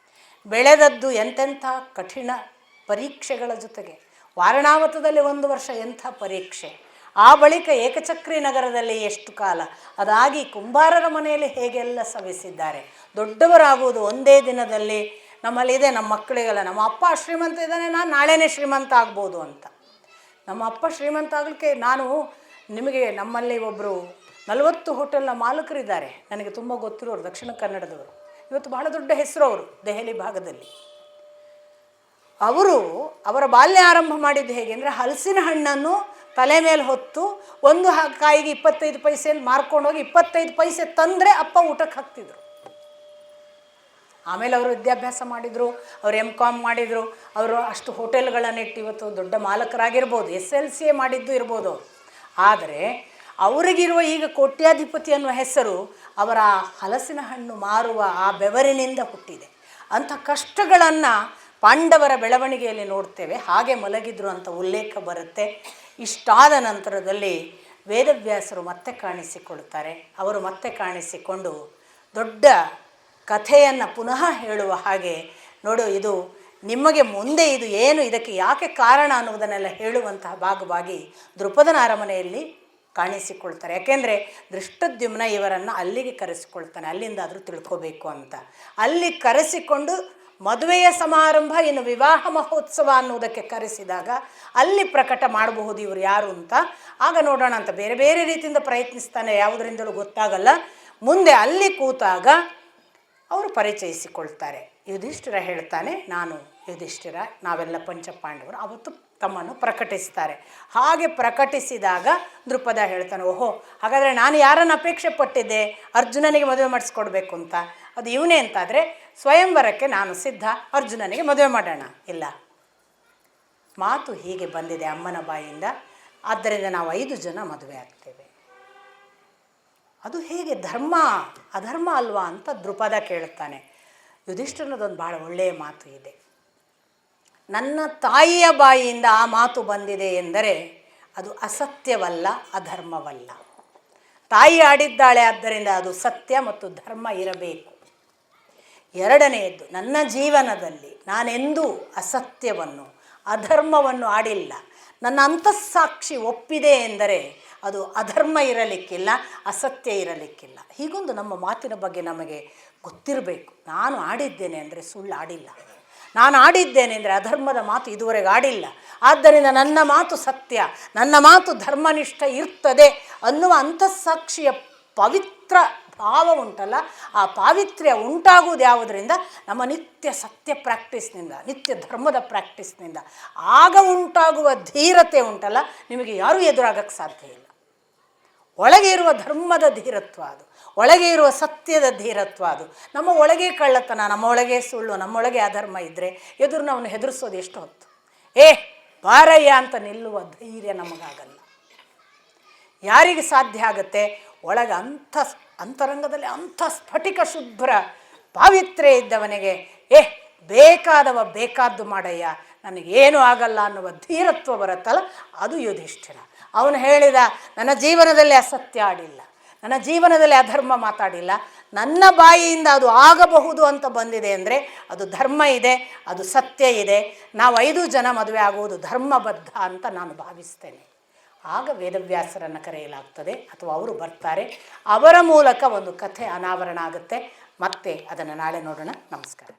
[SPEAKER 1] ಬೆಳೆದದ್ದು ಎಂತೆಂಥ ಕಠಿಣ ಪರೀಕ್ಷೆಗಳ ಜೊತೆಗೆ. ವಾರಣಾವತದಲ್ಲಿ 1 ವರ್ಷ ಎಂಥ ಪರೀಕ್ಷೆ, ಆ ಬಳಿಕ ಏಕಚಕ್ರಿ ನಗರದಲ್ಲಿ ಎಷ್ಟು ಕಾಲ, ಅದಾಗಿ ಕುಂಬಾರರ ಮನೆಯಲ್ಲಿ ಹೇಗೆಲ್ಲ ಸವಿಸಿದ್ದಾರೆ. ದೊಡ್ಡವರಾಗುವುದು ಒಂದೇ ದಿನದಲ್ಲಿ. ನಮ್ಮಲ್ಲಿದೆ, ನಮ್ಮ ಮಕ್ಕಳಿಗೆಲ್ಲ ನಮ್ಮ ಅಪ್ಪ ಶ್ರೀಮಂತ ಇದ್ದಾನೆ, ನಾನು ನಾಳೆನೇ ಶ್ರೀಮಂತ ಆಗ್ಬೋದು ಅಂತ. ನಮ್ಮ ಅಪ್ಪ ಶ್ರೀಮಂತ ಆಗಲಿಕ್ಕೆ ನಾನು ನಿಮಗೆ, ನಮ್ಮಲ್ಲಿ ಒಬ್ಬರು 40 ಹೋಟೆಲ್ನ ಮಾಲಕರಿದ್ದಾರೆ, ನನಗೆ ತುಂಬ ಗೊತ್ತಿರೋರು, ದಕ್ಷಿಣ ಕನ್ನಡದವರು. ಇವತ್ತು ಬಹಳ ದೊಡ್ಡ ಹೆಸರು ಅವರು ದೆಹಲಿ ಭಾಗದಲ್ಲಿ. ಅವರ ಬಾಲ್ಯ ಆರಂಭ ಮಾಡಿದ್ದು ಹೇಗೆ ಅಂದರೆ, ಹಲಸಿನ ಹಣ್ಣನ್ನು ತಲೆ ಮೇಲೆ ಹೊತ್ತು ಒಂದು ಕಾಯಿಗೆ 25 ಪೈಸೆ ಮಾರ್ಕೊಂಡೋಗಿ 25 ಪೈಸೆ ತಂದರೆ ಅಪ್ಪ ಊಟಕ್ಕೆ ಹಾಕ್ತಿದ್ರು. ಆಮೇಲೆ ಅವರು ವಿದ್ಯಾಭ್ಯಾಸ ಮಾಡಿದರು, ಅವರು MCom ಮಾಡಿದರು, ಅವರು ಅಷ್ಟು ಹೋಟೆಲ್ಗಳನ್ನಿಟ್ಟು ಇವತ್ತು ದೊಡ್ಡ ಮಾಲಕರಾಗಿರ್ಬೋದು, SLC ಮಾಡಿದ್ದು ಇರ್ಬೋದು ಅವರು. ಆದರೆ ಅವರಿಗಿರುವ ಈಗ ಕೋಟ್ಯಾಧಿಪತಿ ಅನ್ನುವ ಹೆಸರು ಅವರ ಹಲಸಿನ ಹಣ್ಣು ಮಾರುವ ಆ ಬೆವರಿನಿಂದ ಹುಟ್ಟಿದೆ. ಅಂಥ ಕಷ್ಟಗಳನ್ನು ಪಾಂಡವರ ಬೆಳವಣಿಗೆಯಲ್ಲಿ ನೋಡ್ತೇವೆ. ಹಾಗೆ ಮಲಗಿದ್ರು ಅಂತ ಉಲ್ಲೇಖ ಬರುತ್ತೆ. ಇಷ್ಟಾದ ನಂತರದಲ್ಲಿ ವೇದವ್ಯಾಸರು ಮತ್ತೆ ಕಾಣಿಸಿಕೊಳ್ತಾರೆ. ಅವರು ಮತ್ತೆ ಕಾಣಿಸಿಕೊಂಡು ದೊಡ್ಡ ಕಥೆಯನ್ನು ಪುನಃ ಹೇಳುವ ಹಾಗೆ, ನೋಡು ಇದು ನಿಮಗೆ ಮುಂದೆ ಇದು ಏನು, ಇದಕ್ಕೆ ಯಾಕೆ ಕಾರಣ ಅನ್ನುವುದನ್ನೆಲ್ಲ ಹೇಳುವಂತಹ ಭಾಗವಾಗಿ ದೃಪದನ ಅರಮನೆಯಲ್ಲಿ ಕಾಣಿಸಿಕೊಳ್ತಾರೆ. ಯಾಕೆಂದರೆ ದೃಷ್ಟದ್ಯುಮ್ನ ಇವರನ್ನು ಅಲ್ಲಿಗೆ ಕರೆಸಿಕೊಳ್ತಾನೆ, ಅಲ್ಲಿಂದಾದರೂ ತಿಳ್ಕೋಬೇಕು ಅಂತ. ಅಲ್ಲಿ ಕರೆಸಿಕೊಂಡು ಮದುವೆಯ ಸಮಾರಂಭ, ಇನ್ನು ವಿವಾಹ ಮಹೋತ್ಸವ ಅನ್ನುವುದಕ್ಕೆ ಕರೆಸಿದಾಗ ಅಲ್ಲಿ ಪ್ರಕಟ ಮಾಡಬಹುದು ಇವರು ಯಾರು ಅಂತ. ಆಗ ನೋಡೋಣ ಅಂತ ಬೇರೆ ಬೇರೆ ರೀತಿಯಿಂದ ಪ್ರಯತ್ನಿಸ್ತಾನೆ, ಯಾವುದರಿಂದಲೂ ಗೊತ್ತಾಗಲ್ಲ. ಮುಂದೆ ಅಲ್ಲಿ ಕೂತಾಗ ಅವರು ಪರಿಚಯಿಸಿಕೊಳ್ತಾರೆ. ಯುಧಿಷ್ಠಿರ ಹೇಳ್ತಾನೆ, ನಾನು ಯುಧಿಷ್ಠಿರ, ನಾವೆಲ್ಲ ಪಂಚಪಾಂಡವರು. ಅವತ್ತು ತಮ್ಮನ್ನು ಪ್ರಕಟಿಸ್ತಾರೆ. ಹಾಗೆ ಪ್ರಕಟಿಸಿದಾಗ ದೃಪದ ಹೇಳ್ತಾನೆ, ಓಹೋ, ಹಾಗಾದರೆ ನಾನು ಯಾರನ್ನು ಅಪೇಕ್ಷೆ ಪಟ್ಟಿದ್ದೆ ಅರ್ಜುನನಿಗೆ ಮದುವೆ ಮಾಡಿಸ್ಕೊಡ್ಬೇಕು ಅಂತ, ಅದು ಇವನೇ ಅಂತಾದರೆ ಸ್ವಯಂವರಕ್ಕೆ ನಾನು ಸಿದ್ಧ, ಅರ್ಜುನನಿಗೆ ಮದುವೆ ಮಾಡೋಣ. ಇಲ್ಲ, ಮಾತು ಹೀಗೆ ಬಂದಿದೆ ಅಮ್ಮನ ಬಾಯಿಂದ, ಆದ್ದರಿಂದ ನಾವು 5 ಜನ ಮದುವೆ ಆಗ್ತೇವೆ. ಅದು ಹೇಗೆ, ಧರ್ಮ ಅಧರ್ಮ ಅಲ್ವಾ ಅಂತ ದೃಪದ ಕೇಳುತ್ತಾನೆ. ಯುಧಿಷ್ಠಿರನದೊಂದು ಭಾಳ ಒಳ್ಳೆಯ ಮಾತು ಇದೆ. ನನ್ನ ತಾಯಿಯ ಬಾಯಿಯಿಂದ ಆ ಮಾತು ಬಂದಿದೆ ಎಂದರೆ ಅದು ಅಸತ್ಯವಲ್ಲ, ಅಧರ್ಮವಲ್ಲ. ತಾಯಿ ಆಡಿದ್ದಾಳೆ, ಆದ್ದರಿಂದ ಅದು ಸತ್ಯ ಮತ್ತು ಧರ್ಮ ಇರಬೇಕು. ಎರಡನೆಯದ್ದು, ನನ್ನ ಜೀವನದಲ್ಲಿ ನಾನೆಂದೂ ಅಸತ್ಯವನ್ನು ಅಧರ್ಮವನ್ನು ಆಡಿಲ್ಲ. ನನ್ನ ಅಂತಸ್ಸಾಕ್ಷಿ ಒಪ್ಪಿದೆ ಎಂದರೆ ಅದು ಅಧರ್ಮ ಇರಲಿಕ್ಕಿಲ್ಲ, ಅಸತ್ಯ ಇರಲಿಕ್ಕಿಲ್ಲ. ಹೀಗೊಂದು ನಮ್ಮ ಮಾತಿನ ಬಗ್ಗೆ ನಮಗೆ ಗೊತ್ತಿರಬೇಕು. ನಾನು ಆಡಿದ್ದೇನೆ ಅಂದರೆ ಸುಳ್ಳು ಆಡಿಲ್ಲ, ನಾನು ಆಡಿದ್ದೇನೆ ಅಂದರೆ ಅಧರ್ಮದ ಮಾತು ಇದುವರೆಗೆ ಆಡಿಲ್ಲ. ಆದ್ದರಿಂದ ನನ್ನ ಮಾತು ಸತ್ಯ, ನನ್ನ ಮಾತು ಧರ್ಮನಿಷ್ಠ ಇರ್ತದೆ ಅನ್ನುವ ಅಂತಸ್ಸಾಕ್ಷಿಯ ಪವಿತ್ರ ಭಾವ ಉಂಟಲ್ಲ, ಆ ಪಾವಿತ್ರ್ಯ ಉಂಟಾಗುವುದು ಯಾವುದರಿಂದ? ನಮ್ಮ ನಿತ್ಯ ಸತ್ಯ ಪ್ರಾಕ್ಟೀಸ್ನಿಂದ, ನಿತ್ಯ ಧರ್ಮದ ಪ್ರಾಕ್ಟೀಸ್ನಿಂದ. ಆಗ ಉಂಟಾಗುವ ಧೀರತೆ ಉಂಟಲ್ಲ, ನಿಮಗೆ ಯಾರೂ ಎದುರಾಗಕ್ಕೆ ಸಾಧ್ಯ ಇಲ್ಲ. ಒಳಗೆ ಇರುವ ಧರ್ಮದ ಧೀರತ್ವ ಅದು, ಒಳಗೆ ಇರುವ ಸತ್ಯದ ಧೀರತ್ವ ಅದು. ನಮ್ಮ ಒಳಗೆ ಕಳ್ಳತನ, ನಮ್ಮೊಳಗೆ ಸುಳ್ಳು, ನಮ್ಮೊಳಗೆ ಅಧರ್ಮ ಇದ್ದರೆ ಎದುರು ನಾವು ಹೆದರಿಸೋದು ಎಷ್ಟು ಹೊತ್ತು? ಬಾರಯ್ಯ ಅಂತ ನಿಲ್ಲುವ ಧೈರ್ಯ ನಮಗಾಗಲ್ಲ. ಯಾರಿಗೆ ಸಾಧ್ಯ ಆಗುತ್ತೆ? ಒಳಗೆ ಅಂತರಂಗದಲ್ಲಿ ಅಂಥ ಸ್ಫಟಿಕ ಶುಭ್ರ ಪಾವಿತ್ರ್ಯ ಇದ್ದವನಿಗೆ ಬೇಕಾದವ ಬೇಕಾದ್ದು ಮಾಡಯ್ಯ, ನನಗೇನು ಆಗಲ್ಲ ಅನ್ನುವ ಧೀರತ್ವ ಬರುತ್ತಲ್ಲ, ಅದು ಯುಧಿಷ್ಠಿರ. ಅವನು ಹೇಳಿದ, ನನ್ನ ಜೀವನದಲ್ಲಿ ಅಸತ್ಯ ಆಡಿಲ್ಲ, ನನ್ನ ಜೀವನದಲ್ಲಿ ಅಧರ್ಮ ಮಾತಾಡಿಲ್ಲ, ನನ್ನ ಬಾಯಿಯಿಂದ ಅದು ಆಗಬಹುದು ಅಂತ ಬಂದಿದೆ ಅಂದರೆ ಅದು ಧರ್ಮ ಇದೆ, ಅದು ಸತ್ಯ ಇದೆ. ನಾವು 5 ಜನ ಮದುವೆ ಆಗುವುದು ಧರ್ಮಬದ್ಧ ಅಂತ ನಾನು ಭಾವಿಸ್ತೇನೆ. ಆಗ ವೇದವ್ಯಾಸರನ್ನು ಕರೆಯಲಾಗ್ತದೆ, ಅಥವಾ ಅವರು ಬರ್ತಾರೆ. ಅವರ ಮೂಲಕ ಒಂದು ಕಥೆ ಅನಾವರಣ ಆಗುತ್ತೆ. ಮತ್ತೆ ಅದನ್ನು ನಾಳೆ ನೋಡೋಣ. ನಮಸ್ಕಾರ.